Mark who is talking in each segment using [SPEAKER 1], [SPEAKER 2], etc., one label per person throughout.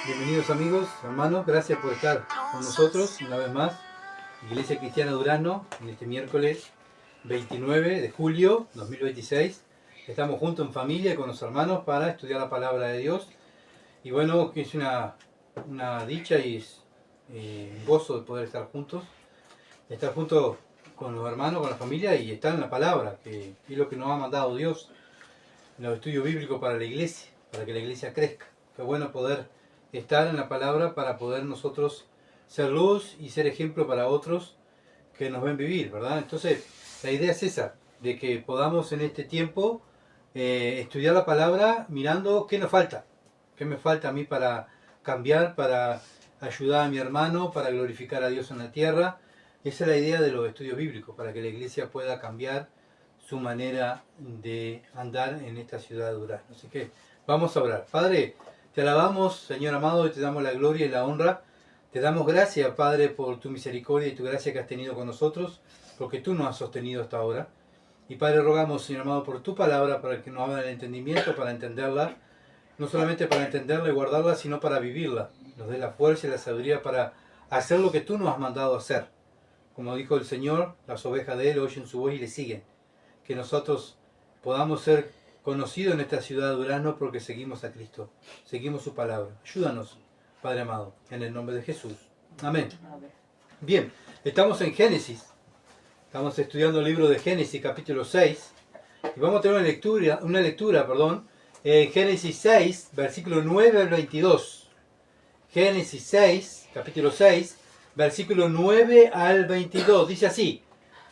[SPEAKER 1] Bienvenidos amigos, hermanos, gracias por estar con nosotros una vez más. Iglesia Cristiana Durazno, en este miércoles 29 de julio 2026. Estamos juntos en familia con los hermanos para estudiar la palabra de Dios. Y bueno, que es una dicha y es un gozo de poder estar juntos con los hermanos, con la familia y estar en la palabra, que es lo que nos ha mandado Dios, en los estudios bíblicos para la iglesia, para que la iglesia crezca. Qué bueno poder estar en la palabra para poder nosotros ser luz y ser ejemplo para otros que nos ven vivir, ¿verdad? Entonces, la idea es esa, de que podamos en este tiempo estudiar la palabra mirando qué nos falta, qué me falta a mí para cambiar, para ayudar a mi hermano, para glorificar a Dios en la tierra. Esa es la idea de los estudios bíblicos, para que la iglesia pueda cambiar su manera de andar en esta ciudad de Durazno. Así que vamos a orar. Padre, te alabamos, Señor amado, y te damos la gloria y la honra. Te damos gracias, Padre, por tu misericordia y tu gracia que has tenido con nosotros, porque tú nos has sostenido hasta ahora. Y Padre, rogamos, Señor amado, por tu palabra, para que nos abra el entendimiento, para entenderla, no solamente para entenderla y guardarla, sino para vivirla. Nos dé la fuerza y la sabiduría para hacer lo que tú nos has mandado hacer. Como dijo el Señor, las ovejas de Él oyen su voz y le siguen. Que nosotros podamos ser conocidos en esta ciudad de Durazno porque seguimos a Cristo, seguimos su palabra. Ayúdanos, Padre amado, en el nombre de Jesús. Amén. Bien, estamos en Génesis. Estamos estudiando el libro de Génesis, capítulo 6. Y vamos a tener una lectura, en Génesis 6, versículo 9 al 22. Génesis 6, capítulo 6, versículo 9 al 22. Dice así: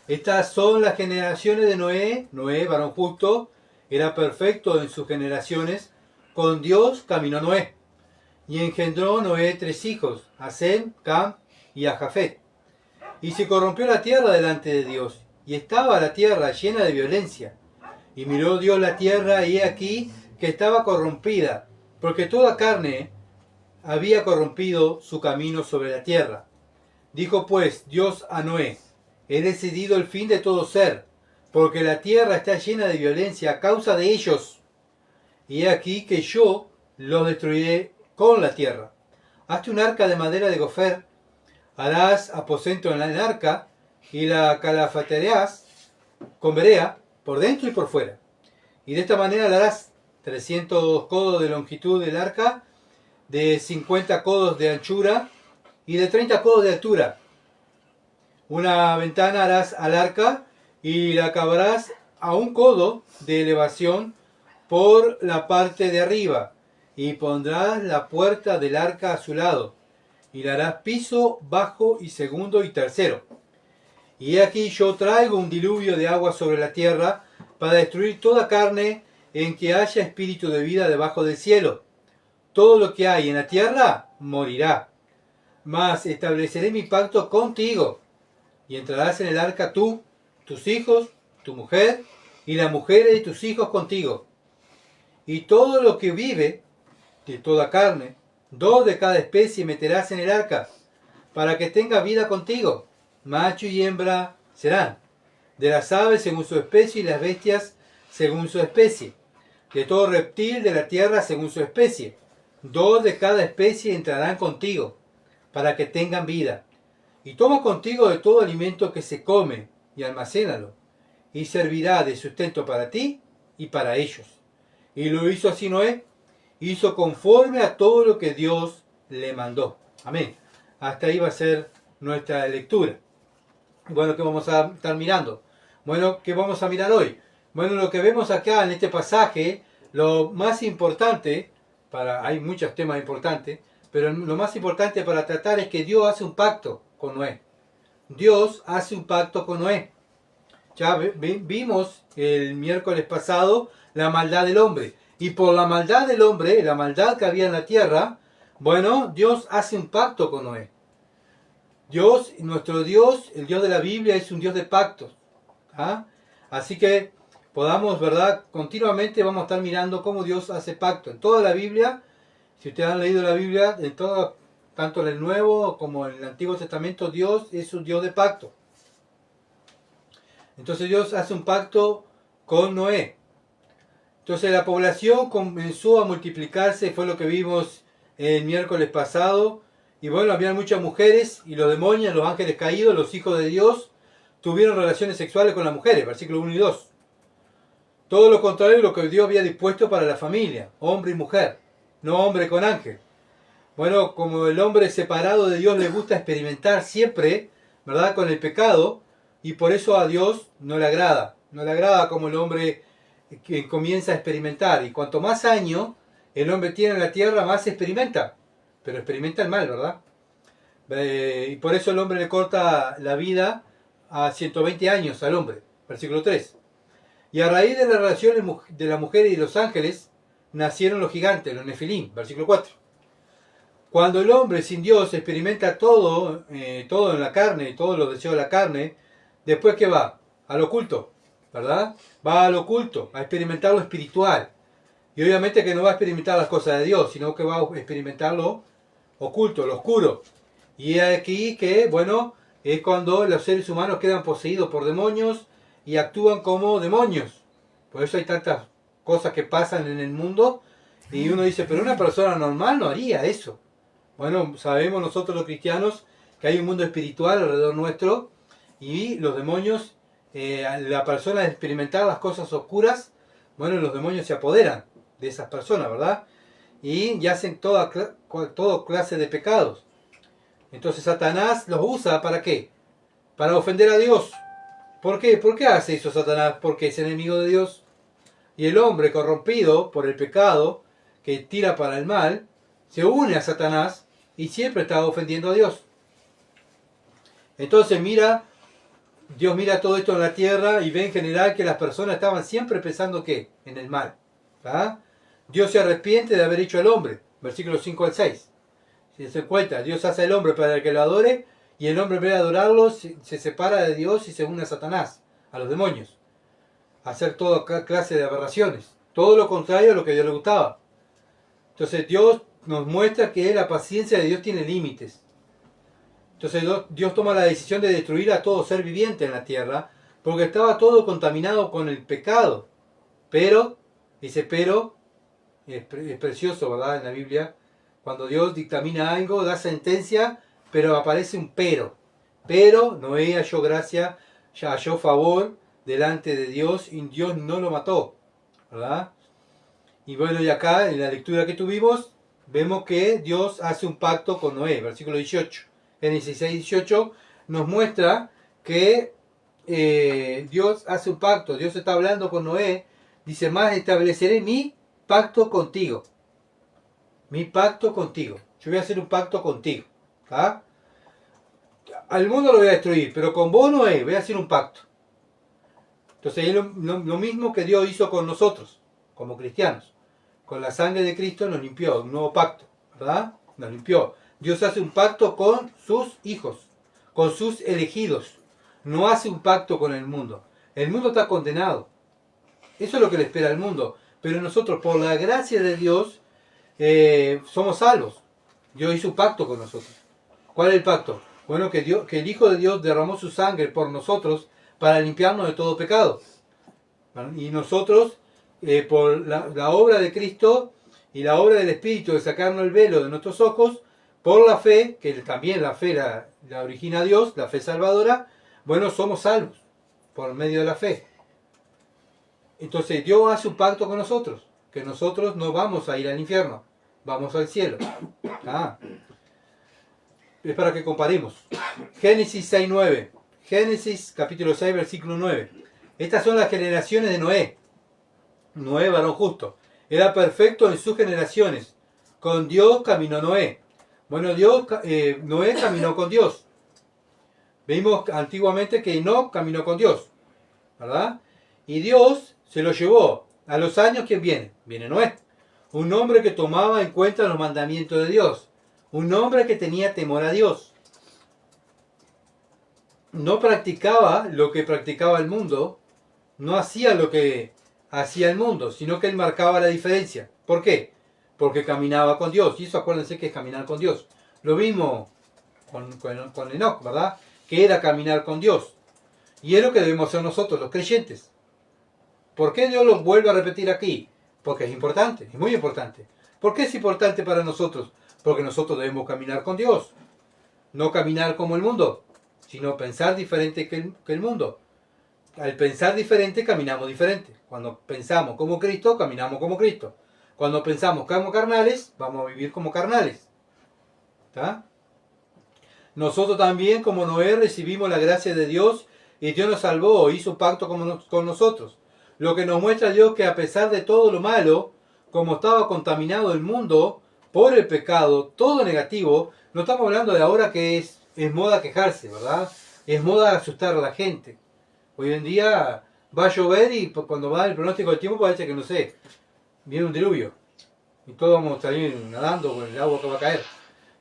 [SPEAKER 1] estas son las generaciones de Noé. Noé, varón justo, era perfecto en sus generaciones. Con Dios caminó Noé. Y engendró Noé 3 hijos, a Sem, Cam y a Jafet. Y se corrompió la tierra delante de Dios, y estaba la tierra llena de violencia. Y miró Dios la tierra, y he aquí que estaba corrompida, porque toda carne había corrompido su camino sobre la tierra. Dijo pues Dios a Noé: he decidido el fin de todo ser, porque la tierra está llena de violencia a causa de ellos. Y he aquí que yo los destruiré con la tierra. Hazte un arca de madera de gofer, harás aposento en el arca, y la calafatearás con berea por dentro y por fuera. Y de esta manera le harás 300 codos de longitud del arca, de 50 codos de anchura y de 30 codos de altura. Una ventana harás al arca y la acabarás a 1 codo de elevación por la parte de arriba, y pondrás la puerta del arca a su lado, y le harás piso, bajo y segundo y tercero. Y he aquí yo traigo un diluvio de agua sobre la tierra para destruir toda carne en que haya espíritu de vida debajo del cielo. Todo lo que hay en la tierra morirá. Mas estableceré mi pacto contigo, y entrarás en el arca tú, tus hijos, tu mujer, y la mujer de tus hijos contigo. Y todo lo que vive, de toda carne, 2 de cada especie meterás en el arca, para que tenga vida contigo. Macho y hembra serán. De las aves según su especie, y las bestias según su especie. De todo reptil de la tierra según su especie. 2 de cada especie entrarán contigo, para que tengan vida. Y toma contigo de todo alimento que se come, y almacénalo, y servirá de sustento para ti y para ellos. Y lo hizo así Noé, hizo conforme a todo lo que Dios le mandó. Amén. Hasta ahí va a ser nuestra lectura. Bueno, ¿qué vamos a estar mirando? Bueno, ¿qué vamos a mirar hoy? Bueno, lo que vemos acá en este pasaje, lo más importante, hay muchos temas importantes, pero lo más importante para tratar es que Dios hace un pacto con Noé. Dios hace un pacto con Noé. Ya vimos el miércoles pasado la maldad del hombre. Y por la maldad del hombre, la maldad que había en la tierra, bueno, Dios hace un pacto con Noé. Dios, nuestro Dios, el Dios de la Biblia, es un Dios de pactos. ¿Ah? Así que podamos, ¿verdad? Continuamente vamos a estar mirando cómo Dios hace pacto. En toda la Biblia, si ustedes han leído la Biblia, tanto en el Nuevo como en el Antiguo Testamento, Dios es un Dios de pacto. Entonces Dios hace un pacto con Noé. Entonces la población comenzó a multiplicarse, fue lo que vimos el miércoles pasado. Y bueno, había muchas mujeres y los demonios, los ángeles caídos, los hijos de Dios, tuvieron relaciones sexuales con las mujeres, versículos 1 y 2. Todo lo contrario de lo que Dios había dispuesto para la familia, hombre y mujer, no hombre con ángel. Bueno, como el hombre separado de Dios le gusta experimentar siempre, ¿verdad?, con el pecado, y por eso a Dios no le agrada. No le agrada como el hombre que comienza a experimentar. Y cuanto más años el hombre tiene en la tierra, más experimenta. Pero experimenta el mal, ¿verdad? Y por eso el hombre le corta la vida a 120 años al hombre. Versículo 3. Y a raíz de la relación de la mujer y los ángeles, nacieron los gigantes, los nefilim. Versículo 4. Cuando el hombre sin Dios experimenta todo en la carne, todos los deseos de la carne, después ¿qué va? Al oculto, ¿verdad? Va al oculto, a experimentar lo espiritual. Y obviamente que no va a experimentar las cosas de Dios, sino que va a experimentar lo oculto, lo oscuro. Y aquí que, bueno, es cuando los seres humanos quedan poseídos por demonios y actúan como demonios. Por eso hay tantas cosas que pasan en el mundo y uno dice, pero una persona normal no haría eso. Bueno, sabemos nosotros los cristianos que hay un mundo espiritual alrededor nuestro y los demonios, la persona al experimentar las cosas oscuras, bueno, los demonios se apoderan de esas personas, ¿verdad? Y hacen toda clase de pecados. Entonces Satanás los usa ¿para qué? Para ofender a Dios. ¿Por qué? ¿Por qué hace eso Satanás? Porque es enemigo de Dios. Y el hombre corrompido por el pecado, que tira para el mal, se une a Satanás y siempre está ofendiendo a Dios. Entonces Dios mira todo esto en la tierra y ve en general que las personas estaban siempre pensando ¿qué? En el mal. ¿Ah? Dios se arrepiente de haber hecho al hombre. Versículos 5 al 6. Si se cuenta, Dios hace al hombre para que lo adore y el hombre en vez de adorarlo se separa de Dios y se une a Satanás, a los demonios. A hacer toda clase de aberraciones. Todo lo contrario a lo que a Dios le gustaba. Entonces Dios nos muestra que la paciencia de Dios tiene límites. Entonces Dios toma la decisión de destruir a todo ser viviente en la tierra porque estaba todo contaminado con el pecado. Pero, ese pero, es precioso, ¿verdad? En la Biblia, cuando Dios dictamina algo, da sentencia, pero aparece un pero. Pero Noé halló gracia, ya halló favor delante de Dios y Dios no lo mató, ¿verdad? Y bueno, y acá en la lectura que tuvimos, vemos que Dios hace un pacto con Noé, versículo 18. Génesis 6:18 nos muestra que Dios hace un pacto, Dios está hablando con Noé, dice, más estableceré mi pacto contigo. Mi pacto contigo. Yo voy a hacer un pacto contigo. ¿Ah? Al mundo lo voy a destruir, pero con vos, Noé, voy a hacer un pacto. Entonces es lo mismo que Dios hizo con nosotros, como cristianos. Con la sangre de Cristo nos limpió, un nuevo pacto, ¿verdad? Nos limpió. Dios hace un pacto con sus hijos, con sus elegidos. No hace un pacto con el mundo. El mundo está condenado. Eso es lo que le espera al mundo. Pero nosotros, por la gracia de Dios, somos salvos. Dios hizo un pacto con nosotros. ¿Cuál es el pacto? Bueno, que el Hijo de Dios derramó su sangre por nosotros para limpiarnos de todo pecado. Y nosotros, por la obra de Cristo y la obra del Espíritu de sacarnos el velo de nuestros ojos, por la fe, que también la fe la origina Dios, la fe salvadora, bueno, somos salvos por medio de la fe. Entonces Dios hace un pacto con nosotros, que nosotros no vamos a ir al infierno, vamos al cielo. Es para que comparemos. Génesis 6:9. Génesis capítulo 6, versículo 9. Estas son las generaciones de Noé. Noé, varón justo. Era perfecto en sus generaciones. Con Dios caminó Noé. Bueno, Noé caminó con Dios. Vimos antiguamente que no caminó con Dios, ¿verdad? Y Dios se lo llevó. A los años, ¿quién viene? Viene Noé. Un hombre que tomaba en cuenta los mandamientos de Dios. Un hombre que tenía temor a Dios. No practicaba lo que practicaba el mundo. No hacía lo que hacía el mundo, sino que él marcaba la diferencia. ¿Por qué? Porque caminaba con Dios. Y eso acuérdense que es caminar con Dios. Lo mismo con Enoc, ¿verdad? Que era caminar con Dios. Y es lo que debemos hacer nosotros, los creyentes. ¿Por qué Dios lo vuelve a repetir aquí? Porque es importante, es muy importante. ¿Por qué es importante para nosotros? Porque nosotros debemos caminar con Dios. No caminar como el mundo, sino pensar diferente que el mundo. Al pensar diferente, caminamos diferente. Cuando pensamos como Cristo, caminamos como Cristo. Cuando pensamos como carnales, vamos a vivir como carnales. ¿Está? Nosotros también, como Noé, recibimos la gracia de Dios y Dios nos salvó, hizo un pacto con nosotros. Lo que nos muestra Dios que a pesar de todo lo malo, como estaba contaminado el mundo por el pecado, todo negativo, no estamos hablando de ahora que es moda quejarse, ¿verdad? Es moda asustar a la gente. Hoy en día va a llover y cuando va el pronóstico del tiempo parece que, no sé, viene un diluvio. Y todos vamos a salir nadando con el agua que va a caer.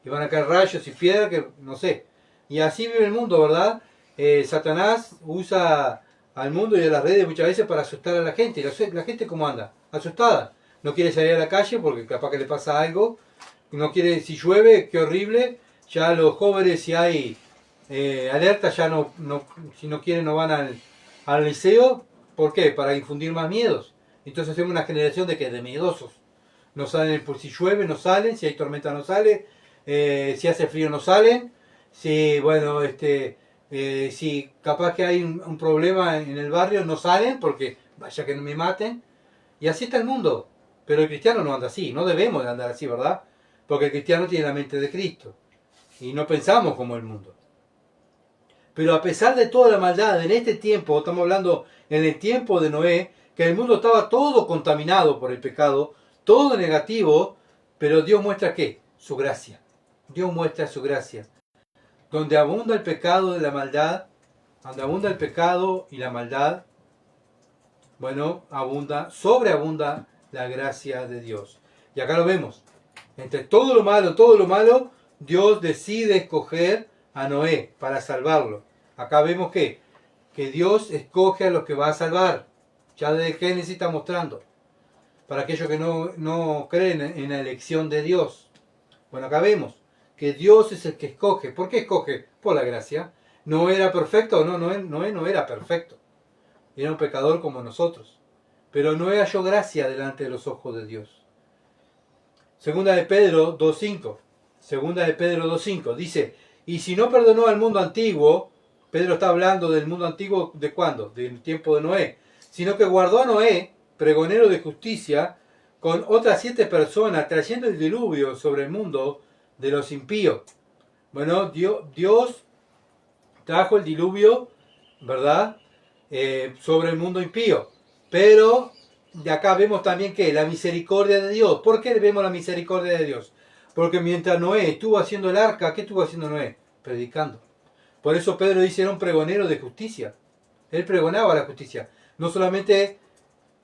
[SPEAKER 1] Y van a caer rayos y piedras que, no sé. Y así vive el mundo, ¿verdad? Satanás usa al mundo y a las redes muchas veces para asustar a la gente. ¿Y la gente cómo anda? Asustada. No quiere salir a la calle porque capaz que le pasa algo. No quiere, si llueve, qué horrible. Ya los jóvenes, si hay alerta, ya si no quieren no van al liceo. ¿Por qué? Para infundir más miedos. Entonces hacemos una generación de miedosos. No salen, por si llueve no salen, si hay tormenta no sale, si hace frío no salen, si bueno, si capaz que hay un problema en el barrio no salen porque vaya que no me maten. Y así está el mundo. Pero el cristiano no anda así, no debemos de andar así, ¿verdad? Porque el cristiano tiene la mente de Cristo y no pensamos como el mundo. Pero a pesar de toda la maldad en este tiempo, estamos hablando en el tiempo de Noé, que el mundo estaba todo contaminado por el pecado, todo negativo, pero Dios muestra ¿qué? Su gracia. Dios muestra su gracia. Donde abunda el pecado y la maldad, donde abunda el pecado y la maldad, bueno, sobreabunda la gracia de Dios. Y acá lo vemos. Entre todo lo malo, Dios decide escoger a Noé para salvarlo. Acá vemos que Dios escoge a los que va a salvar. Ya desde Génesis está mostrando. Para aquellos que no creen en la elección de Dios. Bueno, acá vemos que Dios es el que escoge. ¿Por qué escoge? Por la gracia. ¿No era perfecto? No, Noé no era perfecto. Era un pecador como nosotros. Pero Noé halló gracia delante de los ojos de Dios. Segunda de Pedro 2.5. Segunda de Pedro 2.5. Dice, y si no perdonó al mundo antiguo, Pedro está hablando del mundo antiguo, ¿de cuándo? Del tiempo de Noé. Sino que guardó a Noé, pregonero de justicia, con otras 7 personas, trayendo el diluvio sobre el mundo de los impíos. Bueno, Dios trajo el diluvio, ¿verdad? Sobre el mundo impío. Pero de acá vemos también que la misericordia de Dios. ¿Por qué vemos la misericordia de Dios? Porque mientras Noé estuvo haciendo el arca, ¿qué estuvo haciendo Noé? Predicando. Por eso Pedro dice era un pregonero de justicia. Él pregonaba la justicia. No solamente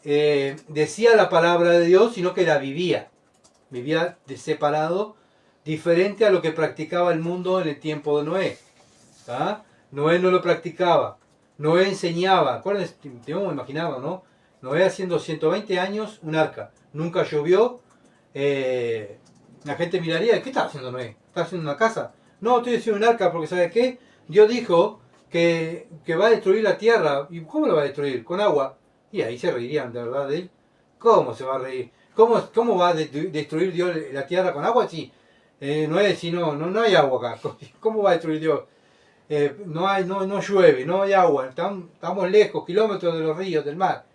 [SPEAKER 1] decía la palabra de Dios, sino que la vivía. Vivía de separado, diferente a lo que practicaba el mundo en el tiempo de Noé. ¿Ah? Noé no lo practicaba. Noé enseñaba. Acuérdense, me imaginaba, ¿no? Noé haciendo 120 años un arca. Nunca llovió. La gente miraría, ¿qué está haciendo Noé? ¿Está haciendo una casa? No, estoy haciendo un arca porque ¿sabe qué? Dios dijo que va a destruir la tierra. ¿Y cómo lo va a destruir? Con agua. Y ahí se reirían, de verdad, de él. ¿Cómo se va a reír? ¿Cómo va a destruir Dios la tierra con agua? Si no hay agua acá. ¿Cómo va a destruir Dios? No llueve, no hay agua. Estamos lejos, kilómetros de los ríos, del mar.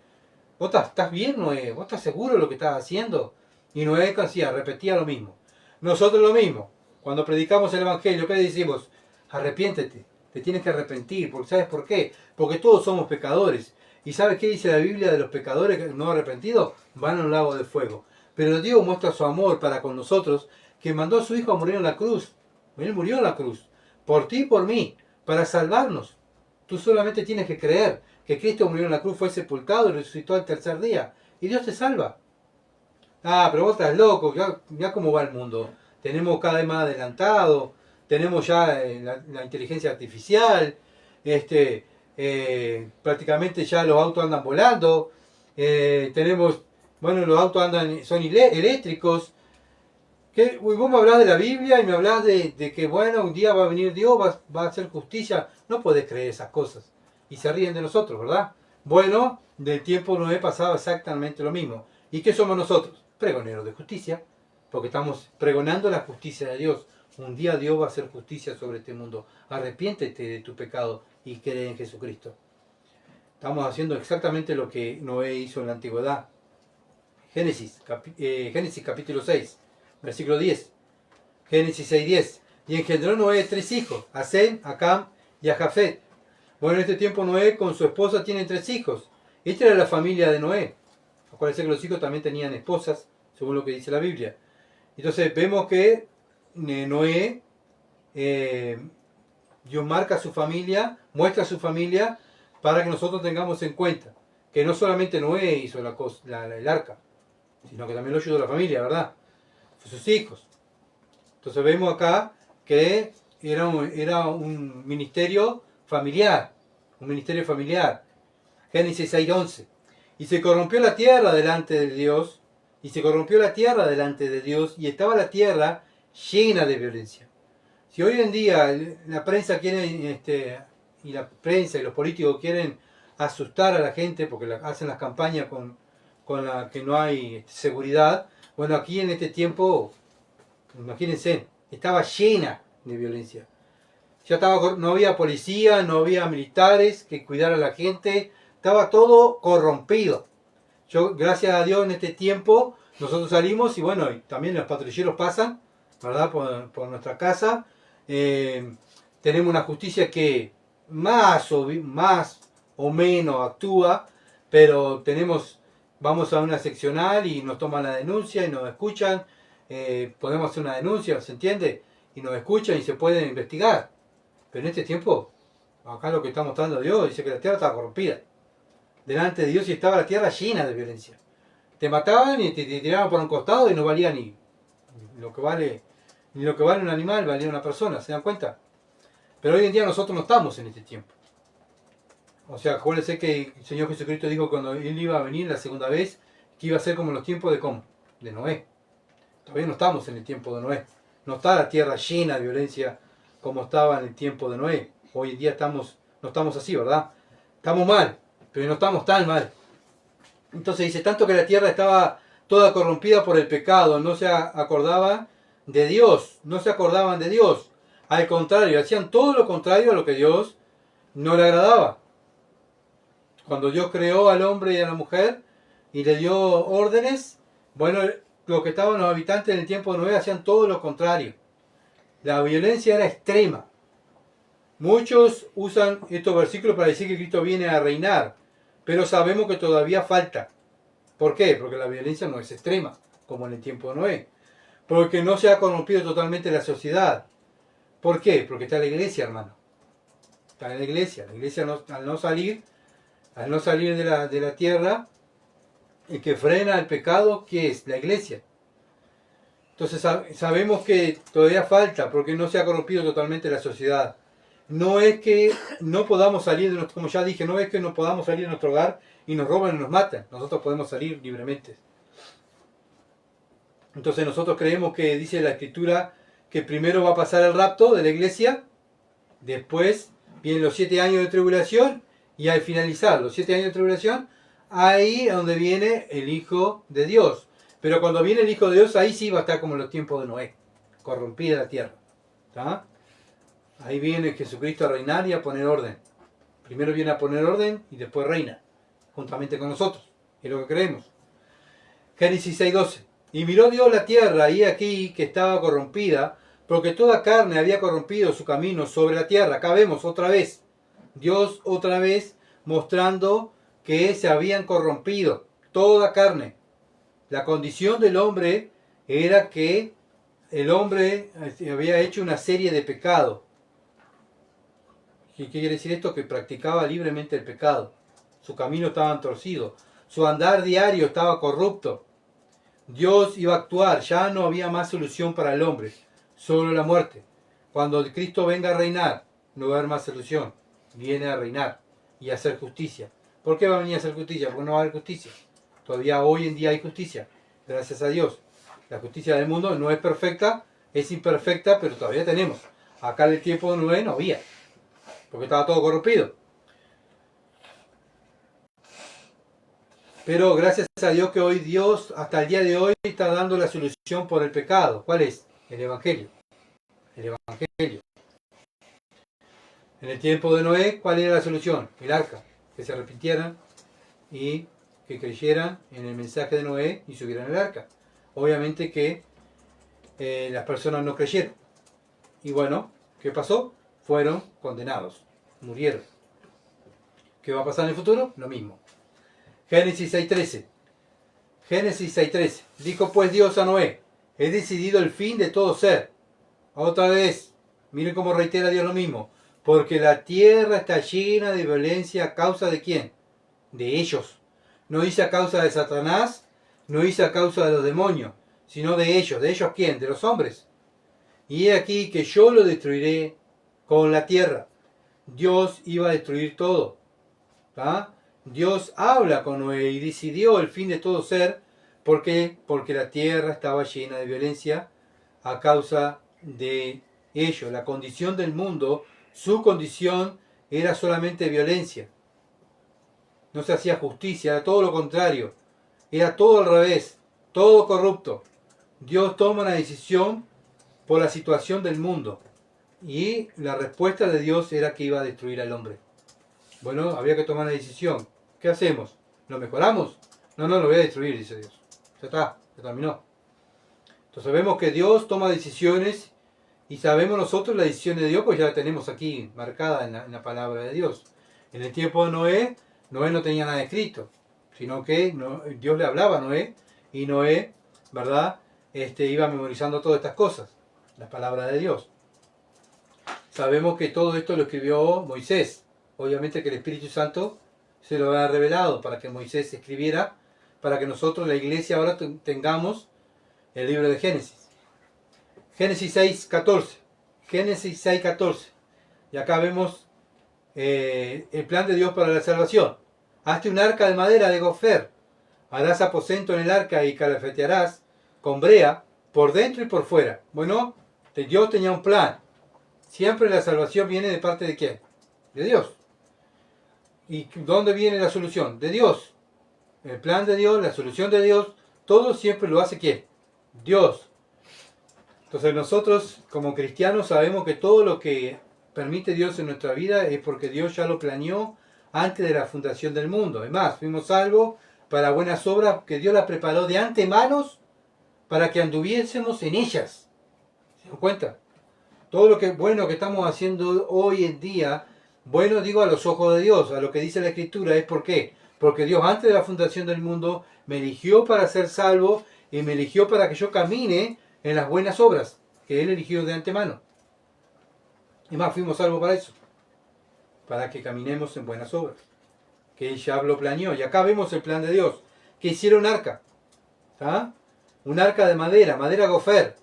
[SPEAKER 1] ¿Vos estás bien, Noé? ¿Vos estás seguro de lo que estás haciendo? Y Noé repetía lo mismo. Nosotros lo mismo. Cuando predicamos el Evangelio, ¿qué le decimos? Arrepiéntete, te tienes que arrepentir. ¿Sabes por qué? Porque todos somos pecadores. ¿Y sabes qué dice la Biblia de los pecadores no arrepentidos? Van a un lago de fuego. Pero Dios muestra su amor para con nosotros, que mandó a su Hijo a morir en la cruz. Él murió en la cruz. Por ti y por mí. Para salvarnos. Tú solamente tienes que creer que Cristo murió en la cruz, fue sepultado y resucitó al tercer día. Y Dios te salva. Ah, pero vos estás loco. Ya cómo va el mundo. Tenemos cada vez más adelantado. Tenemos ya la inteligencia artificial. Prácticamente ya los autos andan volando. Los autos son eléctricos. Vos me hablás de la Biblia y me hablás de que bueno, un día va a venir Dios, va a hacer justicia. No podés creer esas cosas. Y se ríen de nosotros, ¿verdad? Bueno, del tiempo Noé pasaba exactamente lo mismo. ¿Y qué somos nosotros? Pregoneros de justicia. porque estamos pregonando la justicia de Dios. Un día Dios va a hacer justicia sobre este mundo. Arrepiéntete de tu pecado y cree en Jesucristo. Estamos haciendo exactamente lo que Noé hizo en la antigüedad. Génesis capítulo 6, versículo 10. Génesis 6:10. Y engendró Noé 3 hijos, a Sem, a Cam y a Jafet. Bueno, en este tiempo Noé con su esposa tienen 3 hijos. Esta era la familia de Noé. Acuérdense que los hijos también tenían esposas, según lo que dice la Biblia. Entonces vemos que Noé, Dios marca su familia, muestra su familia, para que nosotros tengamos en cuenta que no solamente Noé hizo el arca, sino que también lo ayudó la familia, ¿verdad? Sus hijos. Entonces vemos acá que era un ministerio familiar, Génesis 6:11. Y se corrompió la tierra delante de Dios, y estaba la tierra llena de violencia. Si hoy en día la prensa quiere, y los políticos quieren asustar a la gente porque hacen las campañas con la que no hay seguridad, bueno, aquí en este tiempo, imagínense, estaba llena de violencia. No había policía, no había militares que cuidaran a la gente, estaba todo corrompido. Gracias a Dios, en este tiempo nosotros salimos y bueno, y también los patrulleros pasan, ¿verdad? Por nuestra casa. Tenemos una justicia que más o menos actúa, pero vamos a una seccional y nos toman la denuncia y nos escuchan. Podemos hacer una denuncia, ¿se entiende? Y nos escuchan y se pueden investigar. Pero en este tiempo, acá lo que está mostrando Dios, dice que la tierra estaba corrompida delante de Dios y estaba la tierra llena de violencia. Te mataban y te tiraban por un costado y no valía ni lo que vale un animal, valía una persona, ¿se dan cuenta? Pero hoy en día nosotros no estamos en este tiempo. O sea, acuérdense que el Señor Jesucristo dijo cuando Él iba a venir la segunda vez, que iba a ser como en los tiempos de Noé. Todavía no estamos en el tiempo de Noé. No está la tierra llena de violencia como estaba en el tiempo de Noé. Hoy en día no estamos así, ¿verdad? Estamos mal, pero no estamos tan mal. Entonces dice, tanto que la tierra estaba toda corrompida por el pecado, no se acordaban de Dios. Al contrario, hacían todo lo contrario a lo que Dios no le agradaba. Cuando Dios creó al hombre y a la mujer y le dio órdenes, bueno, los que estaban los habitantes en el tiempo de Noé hacían todo lo contrario. La violencia era extrema. Muchos usan estos versículos para decir que Cristo viene a reinar, pero sabemos que todavía falta. ¿Por qué? Porque la violencia no es extrema, como en el tiempo de Noé. Porque no se ha corrompido totalmente la sociedad. ¿Por qué? Porque está la iglesia, hermano. Está en la iglesia. La iglesia al no salir de la tierra, el que frena el pecado, ¿qué es? La iglesia. Entonces sabemos que todavía falta, porque no se ha corrompido totalmente la sociedad. No es que no podamos salir como ya dije, no es que no podamos salir de nuestro hogar y nos roban y nos matan. Nosotros podemos salir libremente. Entonces nosotros creemos que dice la Escritura que primero va a pasar el rapto de la iglesia, después vienen los 7 años de tribulación, y al finalizar los 7 años de tribulación, ahí es donde viene el Hijo de Dios. Pero cuando viene el Hijo de Dios, ahí sí va a estar como en los tiempos de Noé, corrompida la tierra. ¿Está? Ahí viene Jesucristo a reinar y a poner orden. Primero viene a poner orden y después reina, juntamente con nosotros. Es lo que creemos. Génesis 6:12. Y miró Dios la tierra, y aquí que estaba corrompida, porque toda carne había corrompido su camino sobre la tierra. Acá vemos otra vez, Dios otra vez mostrando que se habían corrompido toda carne. La condición del hombre era que el hombre había hecho una serie de pecados. ¿Qué quiere decir esto? Que practicaba libremente el pecado. Su camino estaba torcido. Su andar diario estaba corrupto. Dios iba a actuar. Ya no había más solución para el hombre. Solo la muerte. Cuando Cristo venga a reinar, no va a haber más solución. Viene a reinar y a hacer justicia. ¿Por qué va a venir a hacer justicia? Porque no va a haber justicia. Todavía hoy en día hay justicia. Gracias a Dios. La justicia del mundo no es perfecta, es imperfecta, pero todavía tenemos. Acá en el tiempo de Noé no había, porque estaba todo corrompido. Pero gracias a Dios que hoy Dios, hasta el día de hoy, está dando la solución por el pecado. ¿Cuál es? El Evangelio. El Evangelio. En el tiempo de Noé, ¿cuál era la solución? El arca. Que se arrepintieran y que creyeran en el mensaje de Noé y subieran al arca. Obviamente que las personas no creyeron. Y bueno, ¿qué pasó? Fueron condenados. Murieron. ¿Qué va a pasar en el futuro? Lo mismo. Génesis 6.13. Génesis 6.13. Dijo pues Dios a Noé, he decidido el fin de todo ser. Otra vez, miren cómo reitera Dios lo mismo. Porque la tierra está llena de violencia a causa de ¿quién? De ellos. No dice a causa de Satanás, no dice a causa de los demonios, sino de ellos. ¿De ellos quién? De los hombres. Y he aquí que yo lo destruiré con la tierra. Dios iba a destruir todo. ¿Tá? Dios habla con Noé y decidió el fin de todo ser. ¿Por qué? Porque la tierra estaba llena de violencia a causa de ellos. La condición del mundo, su condición era solamente violencia. No se hacía justicia, era todo lo contrario. Era todo al revés, todo corrupto. Dios toma una decisión por la situación del mundo. Y la respuesta de Dios era que iba a destruir al hombre. Bueno, había que tomar una decisión. ¿Qué hacemos? ¿Lo mejoramos? No, lo voy a destruir, dice Dios. Ya está, se terminó. Entonces vemos que Dios toma decisiones y sabemos nosotros la decisión de Dios, pues ya la tenemos aquí marcada en la palabra de Dios. En el tiempo de Noé, Noé no tenía nada escrito, sino que Dios le hablaba a Noé y Noé, ¿verdad? Iba memorizando todas estas cosas, las palabras de Dios. Sabemos que todo esto lo escribió Moisés. Obviamente que el Espíritu Santo se lo había revelado para que Moisés escribiera, para que nosotros, la iglesia, ahora tengamos el libro de Génesis. Génesis 6.14. Génesis 6.14. Y acá vemos el plan de Dios para la salvación. Hazte un arca de madera de gofer. Harás aposento en el arca y calafetearás con brea por dentro y por fuera. Bueno, Dios tenía un plan. Siempre la salvación viene de parte de ¿quién? De Dios. ¿Y dónde viene la solución? De Dios. El plan de Dios, la solución de Dios, todo siempre lo hace ¿quién? Dios. Entonces nosotros como cristianos sabemos que todo lo que permite Dios en nuestra vida es porque Dios ya lo planeó antes de la fundación del mundo. Es más, fuimos salvos para buenas obras que Dios las preparó de antemano para que anduviésemos en ellas. ¿Se dan cuenta? Todo lo que bueno que estamos haciendo hoy en día, bueno digo a los ojos de Dios, a lo que dice la Escritura, es ¿por qué? Porque Dios antes de la fundación del mundo me eligió para ser salvo y me eligió para que yo camine en las buenas obras que Él eligió de antemano. Y más, fuimos salvos para eso, para que caminemos en buenas obras, que Él ya lo planeó. Y acá vemos el plan de Dios, que hicieron un arca, ¿tá? Un arca de madera, madera gofer.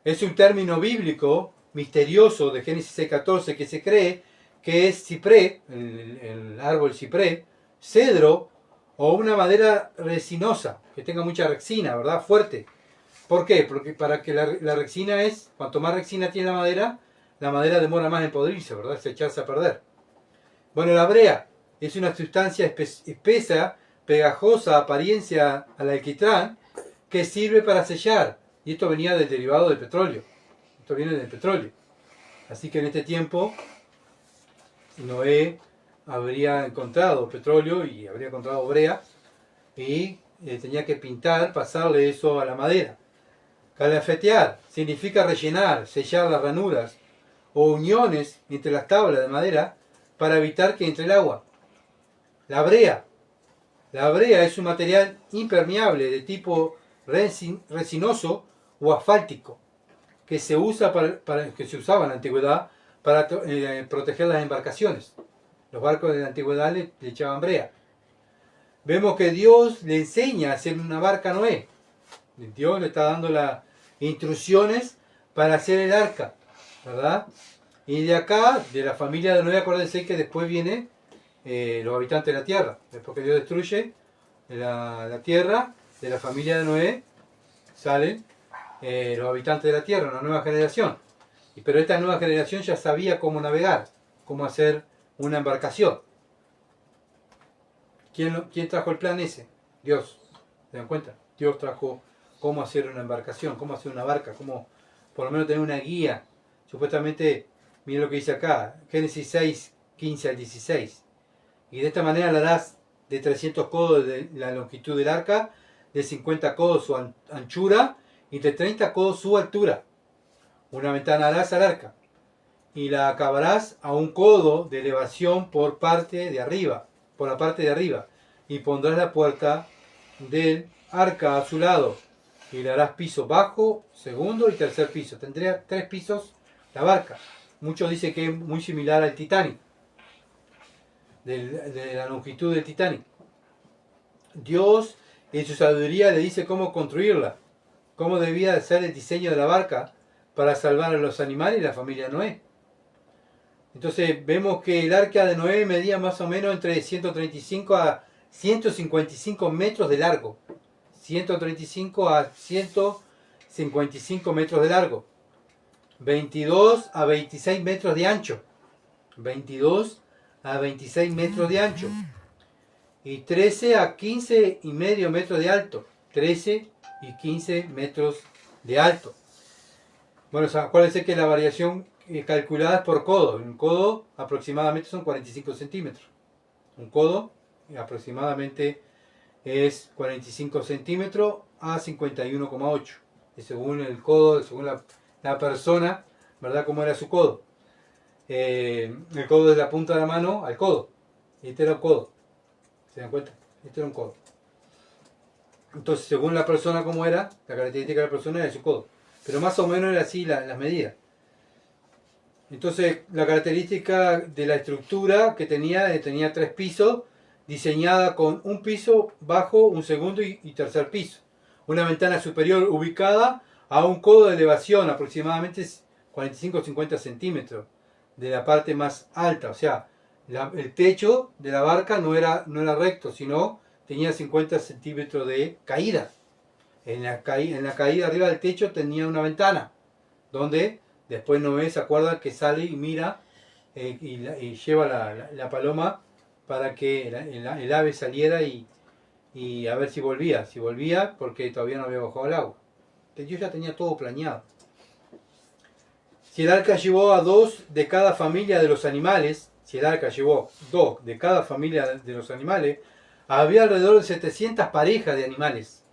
[SPEAKER 1] Es un término bíblico misterioso de Génesis 6.14 que se cree que es cipré, el árbol cipré, cedro o una madera resinosa, que tenga mucha resina, ¿verdad? Fuerte. ¿Por qué? Porque para que la resina es, cuanto más resina tiene la madera demora más en podrirse, ¿verdad? Se echarse a perder. Bueno, la brea es una sustancia espesa, pegajosa, apariencia al alquitrán, que sirve para sellar. Y esto venía del derivado del petróleo. Esto viene del petróleo. Así que en este tiempo, Noé habría encontrado petróleo y habría encontrado brea y tenía que pintar, pasarle eso a la madera. Calafetear significa rellenar, sellar las ranuras o uniones entre las tablas de madera para evitar que entre el agua. La brea es un material impermeable de tipo resinoso o asfáltico que se usa que se usaba en la antigüedad para proteger las embarcaciones. Los barcos de la antigüedad le echaban brea. Vemos que Dios le enseña a hacer una barca a Noé. Dios le está dando las instrucciones para hacer el arca, ¿verdad? Y de acá, de la familia de Noé, acuérdense que después vienen los habitantes de la tierra. Después que Dios destruye la tierra, de la familia de Noé salen los habitantes de la tierra, una nueva generación. Pero esta nueva generación ya sabía cómo navegar, cómo hacer una embarcación. ¿Quién trajo el plan ese? Dios. ¿Se dan cuenta? Dios trajo cómo hacer una embarcación, cómo hacer una barca, cómo por lo menos tener una guía. Supuestamente, miren lo que dice acá, Génesis 6, 15 al 16. Y de esta manera la harás de 300 codos de la longitud del arca, de 50 codos su anchura y de 30 codos su altura. Una ventana harás al arca y la acabarás a un codo de elevación por la parte de arriba, y pondrás la puerta del arca a su lado y le harás piso bajo, segundo y tercer piso. Tendría 3 pisos la barca. Muchos dicen que es muy similar al Titanic, de la longitud del Titanic. Dios en su sabiduría le dice cómo construirla, cómo debía ser el diseño de la barca para salvar a los animales y la familia de Noé. Entonces vemos que el arca de Noé medía más o menos entre 135 a 155 metros de largo. 135 a 155 metros de largo. 22 a 26 metros de ancho. 22 a 26 metros de ancho. Y 13 a 15 y medio metros de alto. 13 y 15 metros de alto. Bueno, acuérdense que la variación calculada es por codo. Un codo aproximadamente son 45 centímetros. Un codo aproximadamente es 45 centímetros a 51,8. Y según el codo, según la persona, ¿verdad? Cómo era su codo. El codo de la punta de la mano al codo. Este era un codo. ¿Se dan cuenta? Este era un codo. Entonces, según la persona cómo era, la característica de la persona era su codo. Pero más o menos era así las medidas. Entonces, la característica de la estructura que tenía 3 pisos, diseñada con un piso bajo, un segundo y tercer piso. Una ventana superior ubicada a un codo de elevación, aproximadamente 45-50 centímetros, de la parte más alta. O sea, el techo de la barca no era recto, sino tenía 50 centímetros de caída. En la caída arriba del techo tenía una ventana, donde después Noé se acuerda que sale y mira y lleva la paloma para que el ave saliera y a ver si volvía. Si volvía, porque todavía no había bajado el agua. Dios ya tenía todo planeado. Si el arca llevó a 2 de cada familia de los animales, había alrededor de 700 parejas de animales.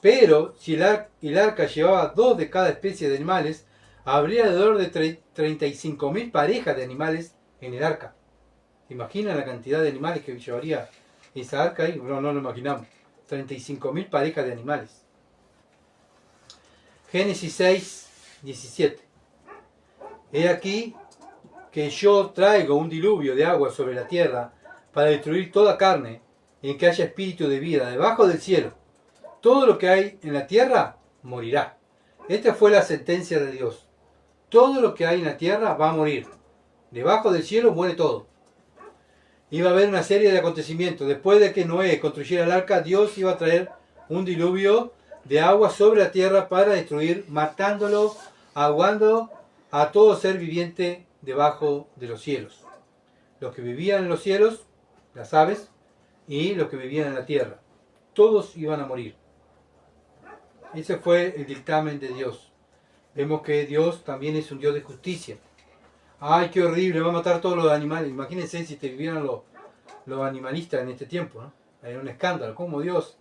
[SPEAKER 1] Pero si el arca llevaba 2 de cada especie de animales, habría alrededor de 35.000 parejas de animales en el arca. ¿Se imaginan la cantidad de animales que llevaría esa arca ahí? No lo imaginamos. 35.000 parejas de animales. Génesis 6, 17. He aquí que yo traigo un diluvio de agua sobre la tierra para destruir toda carne en que haya espíritu de vida debajo del cielo. Todo lo que hay en la tierra morirá. Esta fue la sentencia de Dios. Todo lo que hay en la tierra va a morir. Debajo del cielo muere todo. Iba a haber una serie de acontecimientos. Después de que Noé construyera el arca, Dios iba a traer un diluvio de agua sobre la tierra para destruir, matándolo, ahogando a todo ser viviente debajo de los cielos. Los que vivían en los cielos, las aves, y los que vivían en la tierra. Todos iban a morir. Ese fue el dictamen de Dios. Vemos que Dios también es un Dios de justicia. ¡Ay, qué horrible! Va a matar todos los animales. Imagínense si te vivieran los animalistas en este tiempo, ¿no? Era un escándalo. ¿Cómo Dios?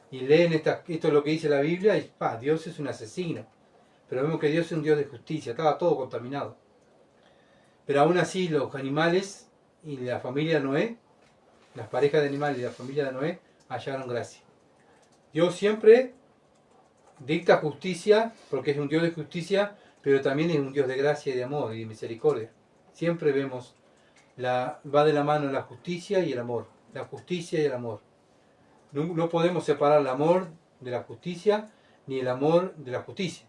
[SPEAKER 1] Y leen esto es lo que dice la Biblia y Dios es un asesino. Pero vemos que Dios es un Dios de justicia. Estaba todo contaminado. Pero aún así los animales y la familia de Noé, las parejas de animales y la familia de Noé, hallaron gracia. Dios siempre dicta justicia porque es un Dios de justicia, pero también es un Dios de gracia y de amor y de misericordia. Siempre vemos, va de la mano la justicia y el amor. La justicia y el amor. No podemos separar el amor de la justicia ni el amor de la justicia.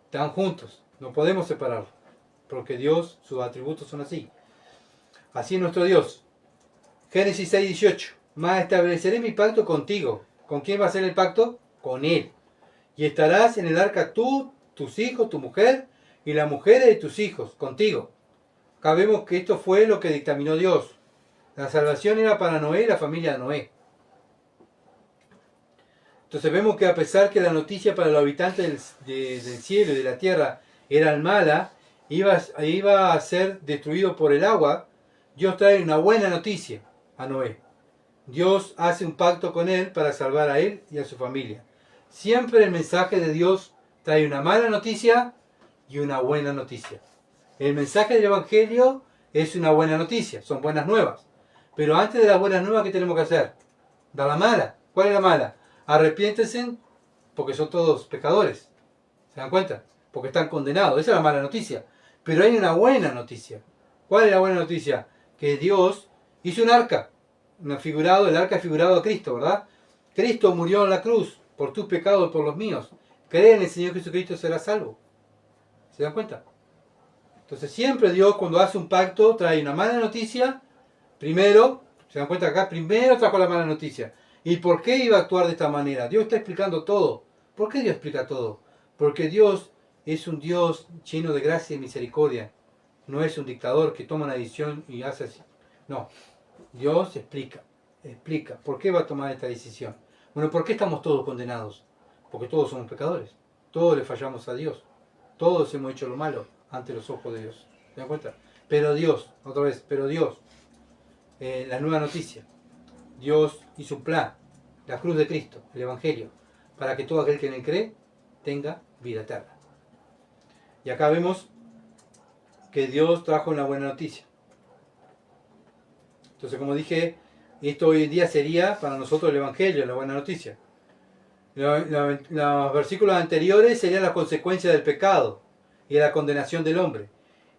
[SPEAKER 1] Están juntos, no podemos separarlos, porque Dios, sus atributos son así. Así es nuestro Dios. Génesis 6:18. Mas estableceré mi pacto contigo. ¿Con quién va a ser el pacto? Con Él. Y estarás en el arca tú, tus hijos, tu mujer y las mujeres de tus hijos, contigo. Acá vemos que esto fue lo que dictaminó Dios. La salvación era para Noé y la familia de Noé. Entonces vemos que a pesar que la noticia para los habitantes del cielo y de la tierra era mala, iba a ser destruido por el agua, Dios trae una buena noticia a Noé. Dios hace un pacto con él para salvar a él y a su familia. Siempre el mensaje de Dios trae una mala noticia y una buena noticia. El mensaje del Evangelio es una buena noticia, son buenas nuevas. Pero antes de las buenas nuevas, ¿qué tenemos que hacer? Dar la mala. ¿Cuál es la mala? Arrepiéntense porque son todos pecadores. ¿Se dan cuenta? Porque están condenados. Esa es la mala noticia. Pero hay una buena noticia. ¿Cuál es la buena noticia? Que Dios hizo un arca. El arca figurado a Cristo, ¿verdad? Cristo murió en la cruz por tus pecados y por los míos. Cree en el Señor Jesucristo y serás salvo. ¿Se dan cuenta? Entonces siempre Dios cuando hace un pacto trae una mala noticia. Primero, ¿se dan cuenta acá? Primero trajo la mala noticia. ¿Y por qué iba a actuar de esta manera? Dios está explicando todo. ¿Por qué Dios explica todo? Porque Dios es un Dios lleno de gracia y misericordia. No es un dictador que toma una decisión y hace así. No. Dios explica. ¿Por qué va a tomar esta decisión? Bueno, ¿por qué estamos todos condenados? Porque todos somos pecadores. Todos le fallamos a Dios. Todos hemos hecho lo malo ante los ojos de Dios. ¿Se dan cuenta? Pero Dios, otra vez, la nueva noticia. Dios hizo un plan, la cruz de Cristo, el Evangelio, para que todo aquel que en él cree tenga vida eterna. Y acá vemos que Dios trajo una buena noticia. Entonces, como dije, esto hoy en día sería para nosotros el Evangelio, la buena noticia. Los versículos anteriores serían las consecuencias del pecado y de la condenación del hombre.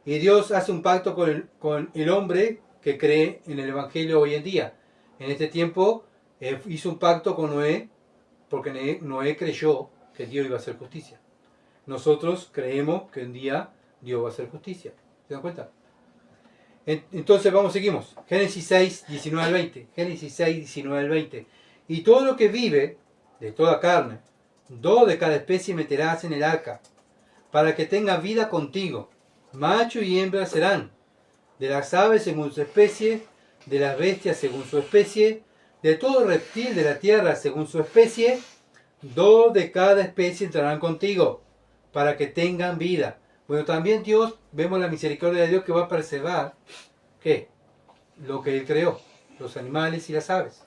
[SPEAKER 1] Y Dios hace un pacto con el hombre que cree en el Evangelio hoy en día. En este tiempo hizo un pacto con Noé, porque Noé creyó que Dios iba a hacer justicia. Nosotros creemos que un día Dios va a hacer justicia. ¿Se dan cuenta? Entonces seguimos. Génesis 6, 19 al 20. Génesis 6, 19 al 20. Y todo lo que vive, de toda carne, 2 de cada especie meterás en el arca, para que tenga vida contigo. Macho y hembra serán, de las aves según su especie, de las bestias según su especie, de todo reptil de la tierra según su especie, 2 de cada especie entrarán contigo, para que tengan vida. Bueno, también Dios, vemos la misericordia de Dios que va a preservar, ¿qué? Lo que Él creó, los animales y las aves.